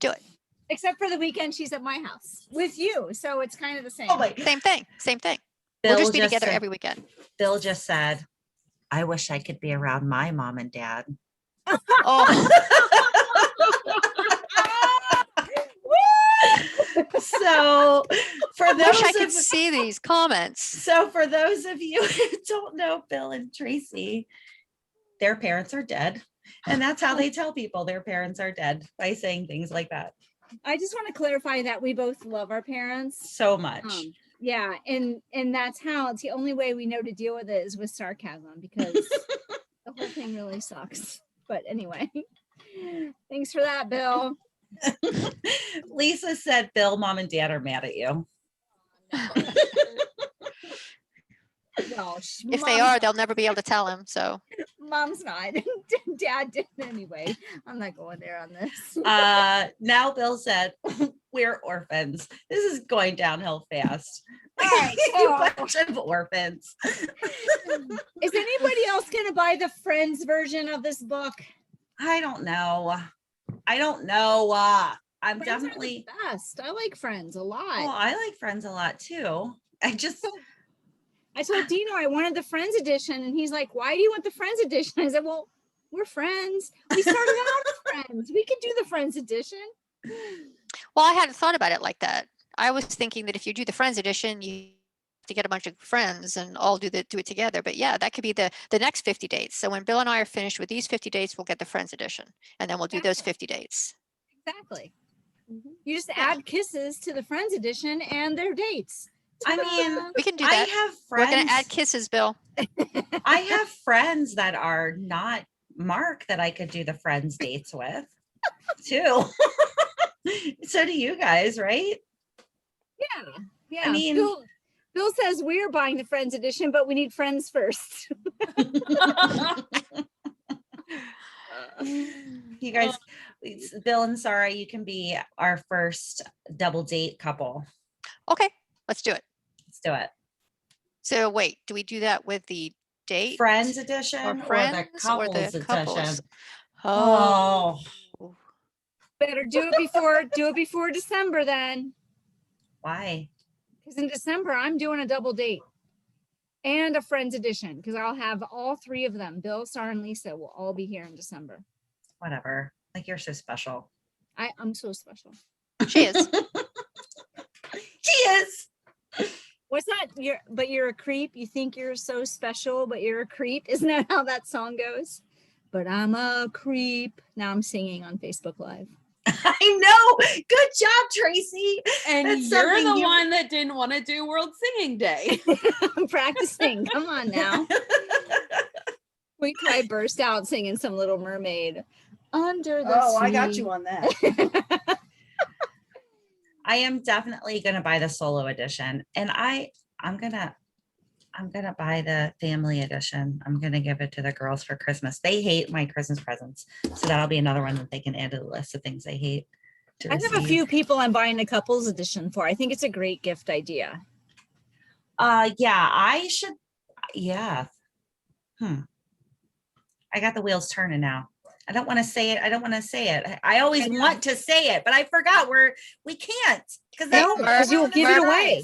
Speaker 2: Do it.
Speaker 3: Except for the weekend she's at my house with you. So it's kind of the same.
Speaker 1: oh my,
Speaker 2: Same thing. Same thing.
Speaker 1: Bill
Speaker 2: We'll just be
Speaker 1: just
Speaker 2: together
Speaker 1: said-
Speaker 2: every weekend.
Speaker 1: Bill just said, I wish I could be around my mom and dad.
Speaker 2: Oh,
Speaker 1: So for
Speaker 2: I wish I
Speaker 1: those
Speaker 2: could
Speaker 1: of
Speaker 2: see these comments.
Speaker 1: so for those of you who don't know Bill and Tracy, their parents are dead. And that's how they tell people their parents are dead, by saying things like that.
Speaker 3: I just want to clarify that we both love our parents.
Speaker 1: So much.
Speaker 3: Yeah, and that's how it's the only way we know to deal with it is with sarcasm because the whole thing really sucks. But anyway, thanks for that, Bill.
Speaker 1: Lisa said Bill, mom and dad are mad at you.
Speaker 3: Well,
Speaker 2: If they are, they'll never be able to tell him. So
Speaker 3: mom's not. Dad did anyway. I'm not going there on this.
Speaker 1: Now Bill said, we're orphans. This is going downhill fast.
Speaker 3: right,
Speaker 1: You
Speaker 3: so
Speaker 1: bunch of orphans.
Speaker 3: is anybody else gonna buy the Friends version of this book?
Speaker 1: I don't know. I don't know. I'm
Speaker 3: Friends are the
Speaker 1: definitely.
Speaker 3: best. I like Friends a lot.
Speaker 1: Oh, I like Friends a lot too. I just.
Speaker 3: I told Dino I wanted the Friends edition, and he's like, "Why do you want the Friends edition?" I said, "Well, we're friends. We started out as friends. We could do the Friends edition."
Speaker 2: Well, I hadn't thought about it like that. I was thinking that if you do the Friends edition, you have to get a bunch of friends and all do it together. But yeah, that could be the next 50 dates. So when Bill and I are finished with these 50 dates, we'll get the Friends edition, and then we'll do those
Speaker 3: Exactly.
Speaker 2: 50 dates.
Speaker 3: Exactly.
Speaker 4: Mhm.
Speaker 3: You just
Speaker 2: Yeah.
Speaker 3: add kisses to the Friends edition and their dates.
Speaker 1: I mean,
Speaker 3: Ta-da!
Speaker 2: We can do
Speaker 1: I
Speaker 2: that.
Speaker 1: have
Speaker 2: We're
Speaker 1: friends.
Speaker 2: going to add kisses, Bill.
Speaker 1: I have friends that are not Mark that I could do the Friends dates with, too. So do you guys, right?
Speaker 3: Yeah.
Speaker 1: mean-
Speaker 3: Bill says we're buying the Friends edition, but we need friends first.
Speaker 1: You guys, Bill and Sarah, you can be our first double date couple.
Speaker 2: Okay, let's do it.
Speaker 1: Let's do it.
Speaker 2: So wait, do we do that with the date?
Speaker 1: Friends edition
Speaker 2: or
Speaker 1: or the
Speaker 2: friends or the
Speaker 1: couples
Speaker 2: couples?
Speaker 1: edition?
Speaker 2: Oh,
Speaker 1: Oh,
Speaker 3: Better do it before December then.
Speaker 1: why?
Speaker 3: Because in December, I'm doing a double date and a Friends edition because I'll have all three of them. Bill, Sarah, and Lisa will all be here in December.
Speaker 1: Whatever. Like, you're so special.
Speaker 3: I'm so special.
Speaker 2: she is.
Speaker 1: She is.
Speaker 3: What's that? You're a creep. You think you're so special, but you're a creep. Isn't that how that song goes? But I'm a creep. Now I'm singing on Facebook Live.
Speaker 1: I know. Good job, Tracy.
Speaker 4: And
Speaker 1: That's
Speaker 4: you're
Speaker 1: something
Speaker 4: the
Speaker 1: you-
Speaker 4: one that didn't want to do World Singing Day.
Speaker 3: I'm practicing. Come on now. Wait till I burst out singing some Little Mermaid. Under the
Speaker 5: Oh, I got
Speaker 3: sea.
Speaker 5: you on that.
Speaker 1: I am definitely gonna buy the solo edition, and I'm gonna buy the family edition. I'm gonna give it to the girls for Christmas. They hate my Christmas presents, so that'll be another one that they can add to the list of things they hate. To
Speaker 3: I have a
Speaker 1: receive.
Speaker 3: few people I'm buying a couples edition for. I think it's a great gift idea.
Speaker 1: Yeah, I should. Yeah. I got the wheels turning now. I don't want to say it. I always
Speaker 3: I know.
Speaker 1: want to say it, but I forgot we can't because
Speaker 2: Hey,
Speaker 3: No, because you'll give it away.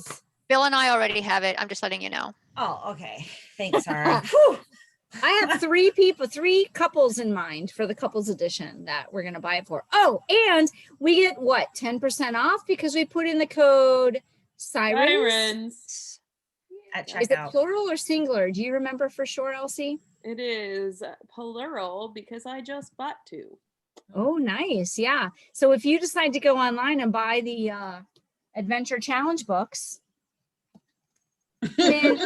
Speaker 2: Bill and I already have it. I'm just letting you know.
Speaker 1: Oh, okay. Thanks, Sarah. Whew.
Speaker 3: I have three couples in mind for the couples edition that we're going to buy it for. Oh, and we get what, 10% off because we put in the code Sirens.
Speaker 4: Sirens.
Speaker 1: At
Speaker 3: Is it
Speaker 1: checkout.
Speaker 3: plural or singular? Do you remember for sure, Elsie?
Speaker 4: It is plural because I just bought two.
Speaker 3: Oh, nice. Yeah. So if you decide to go online and buy the Adventure Challenge books, then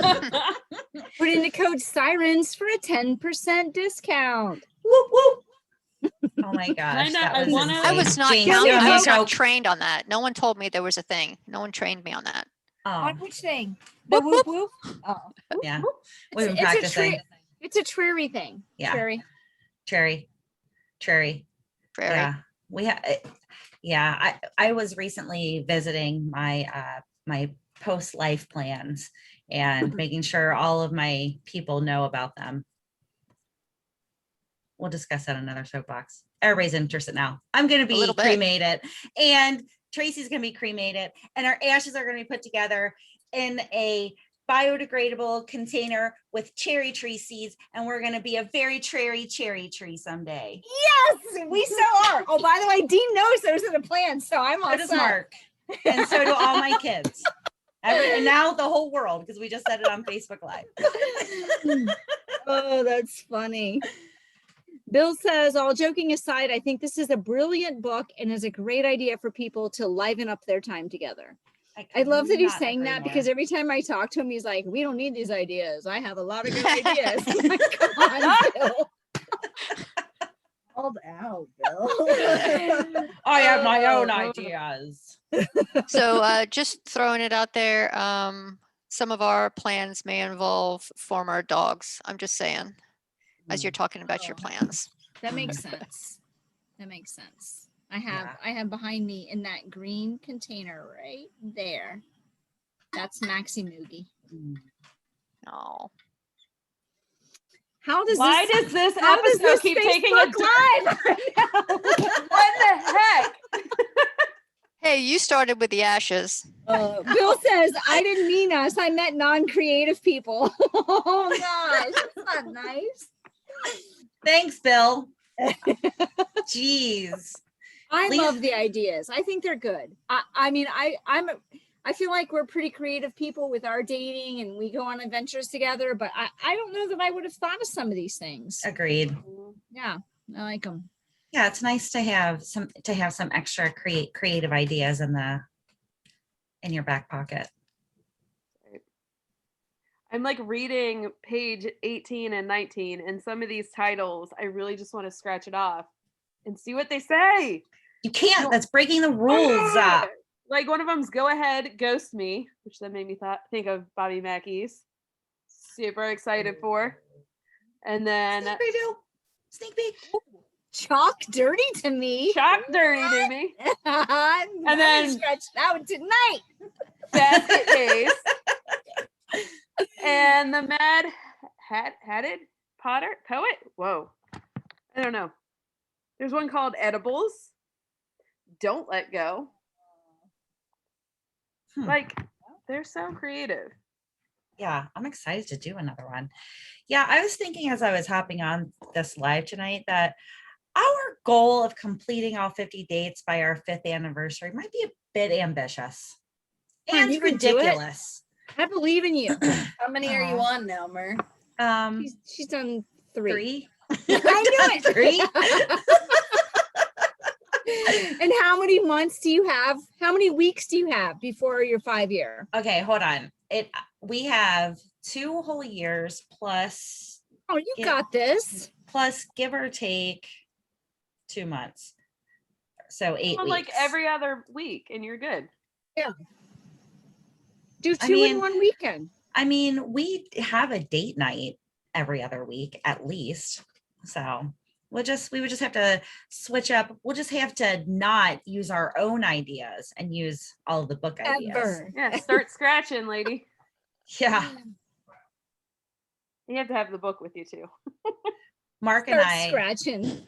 Speaker 3: put in the code Sirens for a 10% discount.
Speaker 1: Whoop, whoop. Oh my gosh.
Speaker 4: Kinda,
Speaker 1: that
Speaker 4: I
Speaker 1: was
Speaker 4: wanna-
Speaker 1: insane.
Speaker 2: I was not
Speaker 1: James,
Speaker 2: counting.
Speaker 1: you
Speaker 2: I
Speaker 1: have
Speaker 2: was
Speaker 1: no-
Speaker 2: not trained on that. No one told me there was a thing. No one trained me on that.
Speaker 1: Oh,
Speaker 3: On which thing? The whoop whoop? Oh.
Speaker 1: yeah. We've been
Speaker 3: It's a
Speaker 1: practicing.
Speaker 3: It's a Trary thing.
Speaker 1: Yeah.
Speaker 3: Trary.
Speaker 1: Cherry.
Speaker 2: Very.
Speaker 1: Yeah. I was recently visiting my post life plans and making sure all of my people know about them. We'll discuss that in another soapbox. Everybody's interested now. I'm going to be
Speaker 2: little bit.
Speaker 1: cremated, and Tracy's going to be cremated, and our ashes are going to be put together in a biodegradable container with cherry tree seeds, and we're going to be a very cherry tree someday.
Speaker 3: Yes, we so are. Oh, by the way, Dean knows those are the plans, so I'm all
Speaker 1: So does
Speaker 3: set.
Speaker 1: Mark, and so do all my kids. And now the whole world, because we just said it on Facebook Live.
Speaker 3: Oh, that's funny. Bill says, all joking aside, I think this is a brilliant book and is a great idea for people to liven up their time together. I love that he's saying that because every time I talk to him, he's like, we don't need these ideas. I have a lot of good ideas. I'm like, come on, Bill.
Speaker 5: Called out, Bill.
Speaker 1: I have my own
Speaker 3: Oh.
Speaker 1: ideas.
Speaker 2: So just throwing it out there, some of our plans may involve former dogs. I'm just saying, as you're talking about your
Speaker 3: Oh.
Speaker 2: plans.
Speaker 3: That makes sense. That makes sense. I
Speaker 1: Yeah.
Speaker 3: have behind me in that green container right there That's Maxi Moogie.
Speaker 2: Oh,
Speaker 3: How does
Speaker 4: Why
Speaker 3: this?
Speaker 4: does this
Speaker 3: How does
Speaker 4: episode
Speaker 3: this
Speaker 4: keep taking a
Speaker 3: Facebook
Speaker 4: turn?
Speaker 3: live right now?
Speaker 4: What the heck?
Speaker 2: hey, you started with the ashes.
Speaker 3: Bill says, I didn't mean us. I meant non-creative people. Oh gosh, that's not nice.
Speaker 1: Thanks, Bill. Jeez.
Speaker 3: I
Speaker 1: Lisa-
Speaker 3: love the ideas. I think they're good. I feel like we're pretty creative people with our dating and we go on adventures together, but I don't know that I would have thought of some of these things.
Speaker 1: Agreed.
Speaker 3: Yeah, I like them.
Speaker 1: Yeah, it's nice to have some extra creative ideas in your back pocket.
Speaker 4: I'm like reading page 18 and 19, and some of these titles, I really just want to scratch it off and see what they say.
Speaker 1: You can't. That's breaking the rules.
Speaker 4: Like one of them's "Go Ahead, Ghost Me," which then made me think of Bobby Mackey's. Super excited for. And then
Speaker 1: Sneak preview. Sneak peek.
Speaker 3: Chalk dirty to me.
Speaker 4: Chalk Dirty to me.
Speaker 3: I'm
Speaker 4: And then-
Speaker 3: stretch out tonight.
Speaker 4: Basket Case. And the Mad Hatted Poet. Whoa. I don't know. There's one called Edibles. Don't Let Go. Like, they're so creative.
Speaker 1: Yeah, I'm excited to do another one. Yeah, I was thinking as I was hopping on this live tonight that our goal of completing all 50 dates by our 5th anniversary might be a bit ambitious
Speaker 3: Come on,
Speaker 1: and
Speaker 3: you can do it.
Speaker 1: ridiculous.
Speaker 3: I believe in you.
Speaker 5: How many are you on now, Mer?
Speaker 3: She's done three.
Speaker 1: 3.
Speaker 3: I knew it.
Speaker 1: 3.
Speaker 3: And how many months do you have? How many weeks do you have before your 5-year?
Speaker 1: Okay, hold on. We have 2 whole years plus
Speaker 3: Oh, you
Speaker 1: Yeah.
Speaker 3: got this.
Speaker 1: give or take 2 months. So 8
Speaker 4: Well,
Speaker 1: weeks.
Speaker 4: like every other week, and you're good.
Speaker 3: Do
Speaker 1: I
Speaker 3: 2 in
Speaker 1: mean-
Speaker 3: 1 weekend.
Speaker 1: I mean, we have a date night every other week at least. So we would just have to switch up. We'll just have to not use our own ideas and use all of the book ideas.
Speaker 3: Ever.
Speaker 4: Yeah, start scratching, lady.
Speaker 1: Yeah.
Speaker 4: You have to have the book with you too.
Speaker 1: Mark and
Speaker 3: Start
Speaker 1: I
Speaker 3: scratching.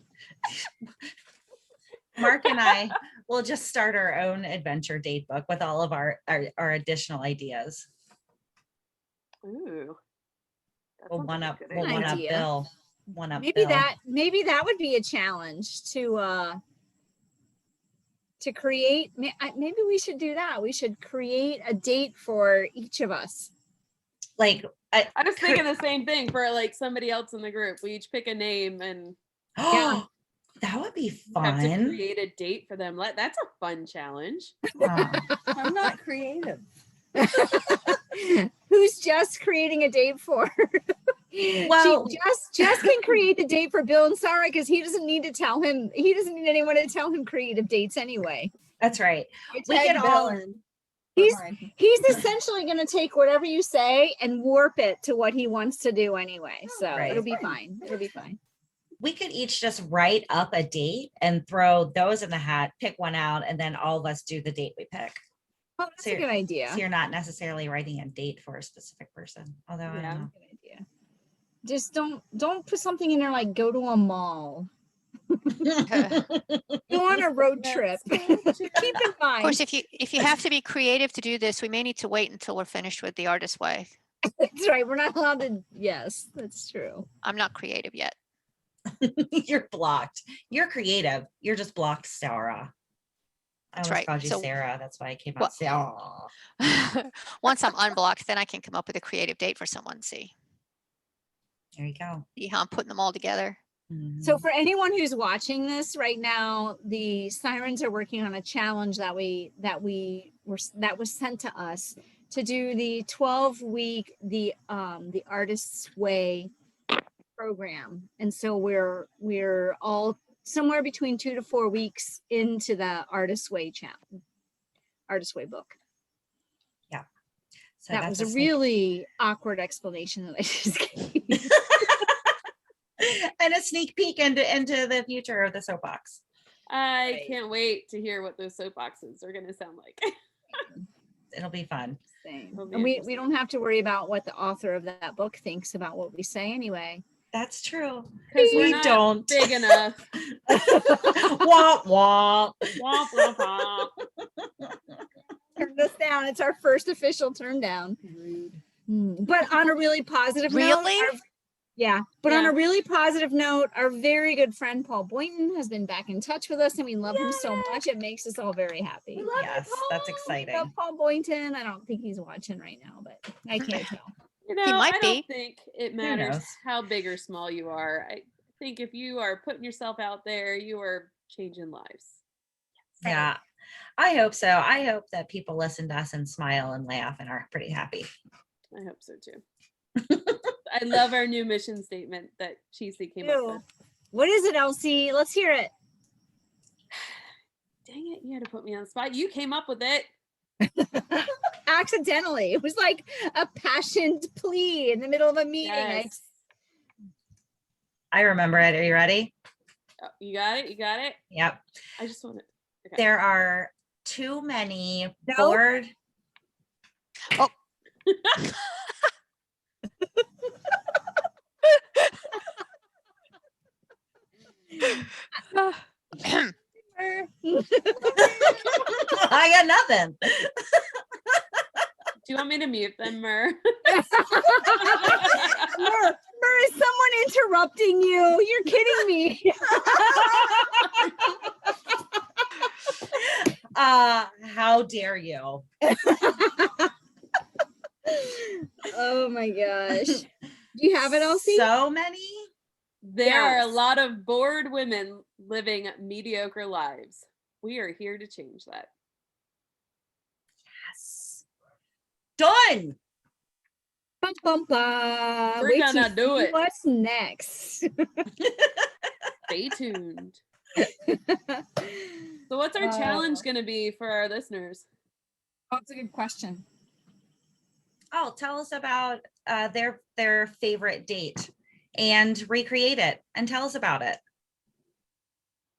Speaker 1: will just start our own adventure date book with all of our additional ideas.
Speaker 4: Ooh. That
Speaker 1: We'll
Speaker 4: sounds
Speaker 1: one
Speaker 4: like a
Speaker 1: up
Speaker 4: good
Speaker 1: we'll
Speaker 4: idea.
Speaker 1: one up
Speaker 3: idea.
Speaker 1: Bill. One up
Speaker 3: Maybe
Speaker 1: Bill.
Speaker 3: that would be a challenge to create. Maybe we should do that. We should create a date for each of us.
Speaker 1: Like
Speaker 4: I was thinking the same thing for like somebody else in the group. We each pick a name and
Speaker 1: that would be
Speaker 4: have to
Speaker 1: fun.
Speaker 4: create a date for them. That's a fun challenge.
Speaker 5: I'm not creative.
Speaker 3: Who's just creating a date for?
Speaker 1: Well-
Speaker 3: Just can create the date for Bill and Sarah because he doesn't need anyone to tell him creative dates anyway.
Speaker 1: That's right. We
Speaker 5: Tag
Speaker 1: can
Speaker 5: Bill
Speaker 1: all-
Speaker 5: in.
Speaker 3: He's
Speaker 5: Mine.
Speaker 3: he's essentially going to take whatever you say and warp it to what he wants to do anyway. So
Speaker 1: Right.
Speaker 3: it'll be fine. It'll be fine.
Speaker 1: We could each just write up a date and throw those in the hat, pick one out, and then all of us do the date we pick.
Speaker 3: Oh, that's
Speaker 1: So
Speaker 3: a good idea.
Speaker 1: So you're not necessarily writing a date for a specific person. Although I
Speaker 4: Yeah.
Speaker 1: don't know.
Speaker 3: Good idea. Just don't put something in there like go to a mall, go on a road trip. Keep in
Speaker 2: Of
Speaker 3: mind.
Speaker 2: course, if you have to be creative to do this, we may need to wait until we're finished with the artist way.
Speaker 3: That's right. We're not allowed to. Yes, that's true.
Speaker 2: I'm not creative yet.
Speaker 1: You're blocked. You're creative. You're just blocked, Sarah. I
Speaker 2: That's
Speaker 1: almost
Speaker 2: right.
Speaker 1: called you
Speaker 2: So-
Speaker 1: Sarah. That's why I came
Speaker 2: Well-
Speaker 1: out Sarah.
Speaker 2: Once I'm unblocked, then I can come up with a creative date for someone. See
Speaker 1: There you go.
Speaker 2: how I'm putting them all together.
Speaker 3: So
Speaker 1: Mhm.
Speaker 3: for anyone who's watching this right now, the Sirens are working on a challenge that was sent to us to do the 12-week the Artist's Way program. And so we're all somewhere between 2 to 4 weeks into the Artist's Way Artist's Way book.
Speaker 1: So
Speaker 3: That
Speaker 1: that's
Speaker 3: was a
Speaker 1: sneak-
Speaker 3: really awkward explanation that I just gave.
Speaker 1: and a sneak peek into the future of the soapbox.
Speaker 4: I
Speaker 3: Right.
Speaker 4: can't wait to hear what those soapboxes are going to sound like.
Speaker 1: It'll be fun.
Speaker 3: Same.
Speaker 4: It'll be
Speaker 3: And we
Speaker 4: interesting.
Speaker 3: don't have to worry about what the author of that book thinks about what we say anyway.
Speaker 1: That's true.
Speaker 4: Because we're
Speaker 1: We
Speaker 4: not
Speaker 1: don't.
Speaker 4: big enough.
Speaker 1: Womp womp.
Speaker 4: Womp, womp, womp.
Speaker 3: Turn this down. It's our first official turn down. But on a really positive note,
Speaker 2: Really?
Speaker 3: yeah. But on
Speaker 4: Yeah.
Speaker 3: a really positive note, our very good friend Paul Boynton has been back in touch with us, and we love him so much. It makes us all very happy.
Speaker 5: We love you,
Speaker 1: Yes, that's
Speaker 5: Paul.
Speaker 3: We love
Speaker 1: exciting.
Speaker 3: Paul Boynton. I don't think he's watching right now, but I can't tell.
Speaker 4: You know,
Speaker 2: might
Speaker 4: I don't
Speaker 2: be.
Speaker 4: think it matters
Speaker 1: knows?
Speaker 4: how big or small you are. I think if you are putting yourself out there, you are changing lives.
Speaker 1: Yeah, I hope so. I hope that people listen to us and smile and laugh and are pretty happy.
Speaker 4: I hope so too. I love our new mission statement that Cheesy came up
Speaker 3: Ew.
Speaker 4: with.
Speaker 3: What is it, Elsie? Let's hear it.
Speaker 4: Dang it, you had to put me on the spot. You came up with it.
Speaker 3: Accidentally. It was like a passionate plea in the middle of a meeting.
Speaker 4: Yes.
Speaker 1: I remember it. Are you ready?
Speaker 4: Oh, you got it. You got it.
Speaker 1: Yep.
Speaker 4: I just want to. Okay.
Speaker 1: There are too many
Speaker 3: No.
Speaker 1: bored. I got nothing.
Speaker 4: Do you want me to mute them, Mer?
Speaker 3: Mer, is someone interrupting you? You're kidding me.
Speaker 1: How dare you?
Speaker 3: Oh my gosh. Do you have it, Elsie?
Speaker 1: So many.
Speaker 4: There are a
Speaker 3: Yes.
Speaker 4: lot of bored women living mediocre lives. We are here to change that.
Speaker 1: Yes. Done.
Speaker 3: Bum, bum, bum.
Speaker 4: We're
Speaker 3: Wait
Speaker 4: gonna
Speaker 3: to
Speaker 4: do
Speaker 3: see
Speaker 4: it.
Speaker 3: What's next?
Speaker 4: Stay tuned. So what's our challenge going to be for our listeners?
Speaker 3: That's a good question.
Speaker 1: Oh, tell us about their favorite date and recreate it and tell us about it.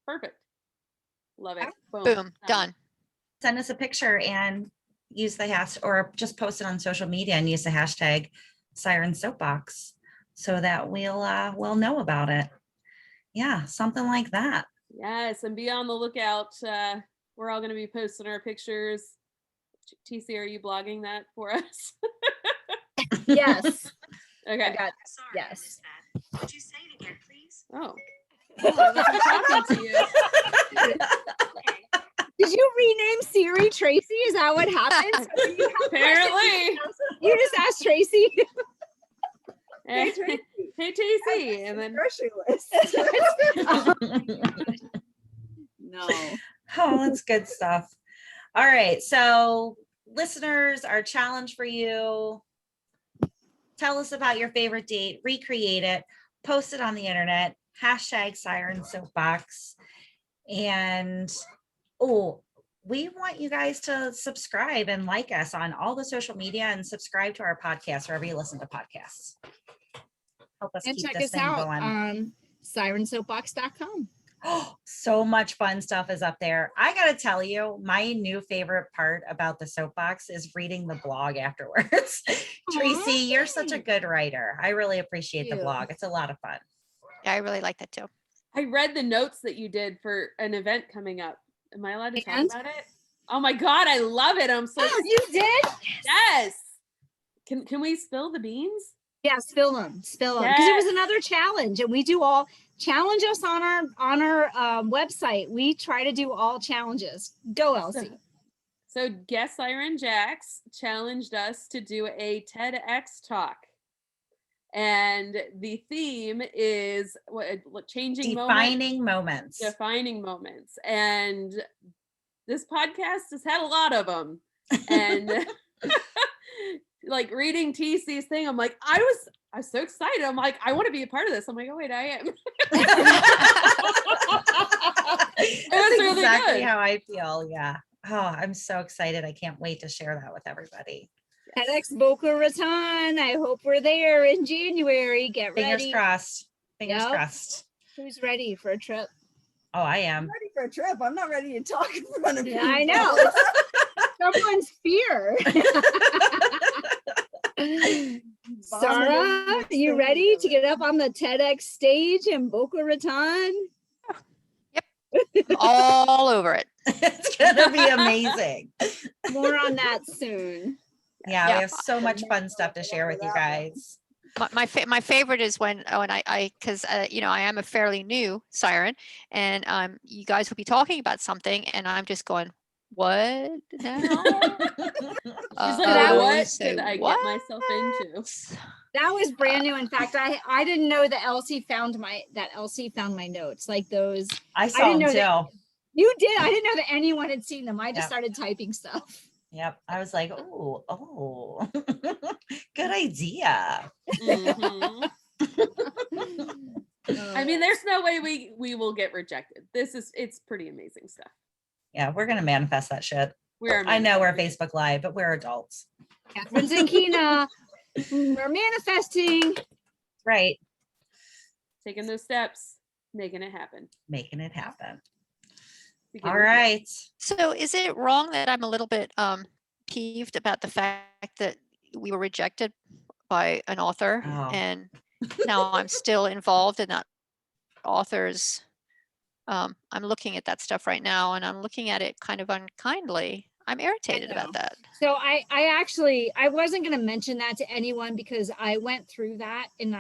Speaker 4: Perfect. Love it.
Speaker 2: Boom, done.
Speaker 1: Send us a picture and use the hash or just post it on social media and use the hashtag Siren Soapbox so that we'll know about it. Yeah, something like that.
Speaker 4: Yes, and be on the lookout. We're all going to be posting our pictures. TC, are you blogging that for us?
Speaker 3: Yes.
Speaker 4: Okay.
Speaker 3: I got yes.
Speaker 6: Would you say it again, please?
Speaker 4: Oh. Oh, I wasn't talking to you.
Speaker 3: Did you rename Siri Tracy? Is that what happened? So when you have
Speaker 4: Apparently.
Speaker 3: questions, you just asked Tracy.
Speaker 4: Hey,
Speaker 5: Tracy.
Speaker 4: hey, TC. And then
Speaker 5: Grocery list.
Speaker 3: No.
Speaker 1: Oh, that's good stuff. All right. So, listeners, our challenge for you, tell us about your favorite date, recreate it, post it on the internet, hashtag Siren Soapbox. And we want you guys to subscribe and like us on all the social media and subscribe to our podcast wherever you listen to podcasts. Help us
Speaker 3: And
Speaker 1: keep
Speaker 3: check
Speaker 1: this
Speaker 3: us
Speaker 1: thing
Speaker 3: out
Speaker 1: going.
Speaker 3: on sirensoapbox.com.
Speaker 1: Oh, so much fun stuff is up there. I gotta tell you, my new favorite part about the soapbox is reading the blog afterwards. Tracy, you're such a good writer. I really appreciate the
Speaker 3: Thank you.
Speaker 1: blog. It's a lot of fun.
Speaker 2: Yeah, I really like that too.
Speaker 4: I read the notes that you did for an event coming up. Am I allowed to talk
Speaker 3: And?
Speaker 4: about it? Oh my God, I love it. I'm so
Speaker 3: You did?
Speaker 4: yes. Can we spill the beans?
Speaker 3: Yeah, spill them, because it was another challenge, and we do all challenge us on our website. We try to do all challenges. Go, Elsie.
Speaker 4: So Guest Siren Jax challenged us to do a TEDx talk. And the theme is what changing
Speaker 1: Defining moments.
Speaker 4: defining moments. And this podcast has had a lot of them. And like reading TC's thing, I'm like, I was so excited. I'm like, I want to be a part of this. I'm like, oh wait, I am.
Speaker 1: That's
Speaker 4: really
Speaker 1: exactly
Speaker 4: good.
Speaker 1: how I feel. Yeah. Oh, I'm so excited. I can't wait to share that with everybody.
Speaker 3: TEDx Boca Raton. I hope we're there in January. Get
Speaker 1: Fingers
Speaker 3: ready.
Speaker 1: crossed. Fingers
Speaker 3: Yep.
Speaker 1: crossed.
Speaker 3: Who's ready for a trip?
Speaker 1: Oh, I
Speaker 5: I'm
Speaker 1: am.
Speaker 5: ready for a trip. I'm not ready to talk in front of
Speaker 3: Yeah,
Speaker 5: people.
Speaker 3: I know. It's someone's fear. you ready to get up on the TEDx stage in Boca Raton?
Speaker 2: I'm all over it.
Speaker 1: It's gonna be amazing.
Speaker 3: More on that soon.
Speaker 1: Yeah,
Speaker 2: Yeah.
Speaker 1: we have so much fun stuff to share with you guys.
Speaker 2: My favorite is when because you know, I am a fairly new siren, and you guys will be talking about something, and I'm just going, what now?
Speaker 4: She's like,
Speaker 3: That
Speaker 4: what
Speaker 2: was
Speaker 4: did I get myself into?
Speaker 3: That was brand new. In fact, I didn't know that Elsie found my notes, like those.
Speaker 1: I saw
Speaker 3: didn't
Speaker 1: them
Speaker 3: know that-
Speaker 1: too.
Speaker 3: You did. I didn't know that anyone had seen them. I just
Speaker 1: Yep.
Speaker 3: started typing stuff.
Speaker 1: Yep. I was like, oh, good idea.
Speaker 4: Mhm. I mean, there's no way we will get rejected. It's pretty amazing stuff.
Speaker 1: Yeah, we're gonna manifest that shit.
Speaker 4: We're
Speaker 1: I know we're Facebook Live, but we're adults.
Speaker 3: Catherine Zankina, we're manifesting.
Speaker 1: Right.
Speaker 4: taking those steps, making it happen.
Speaker 1: Making it happen.
Speaker 4: Begin
Speaker 1: All
Speaker 4: with you.
Speaker 1: right.
Speaker 2: So is it wrong that I'm a little bit peeved about the fact that we were rejected by an author,
Speaker 1: Oh.
Speaker 2: and now I'm still involved in that author's I'm looking at that stuff right now, and I'm looking at it kind of unkindly. I'm irritated about that.
Speaker 3: So I wasn't going to mention that to anyone because I went through that and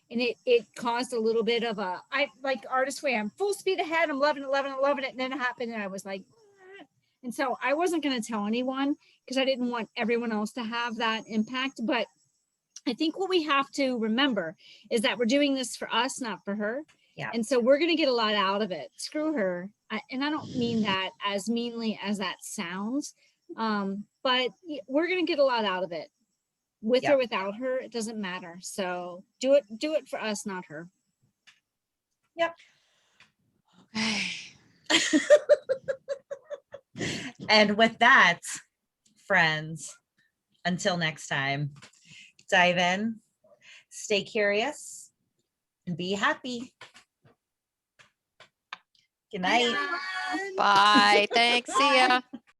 Speaker 3: it caused a little bit of I like Artist Way. I'm full speed ahead. I'm loving it. And then it happened and I was like, "Ah." And so I wasn't going to tell anyone because I didn't want everyone else to have that impact. But I think what we have to remember is that we're doing this for us, not for her.
Speaker 1: Yeah.
Speaker 3: And so we're going to get a lot out of it. Screw her. And I don't mean that as meanly as that sounds. But we're going to get a lot out of it. With
Speaker 1: Yeah.
Speaker 3: or without her, it doesn't matter. So do it for us, not her.
Speaker 2: Okay.
Speaker 1: And with that, friends, until next time, dive in, stay curious, and be happy. Good night.
Speaker 2: Bye. Thanks. See ya.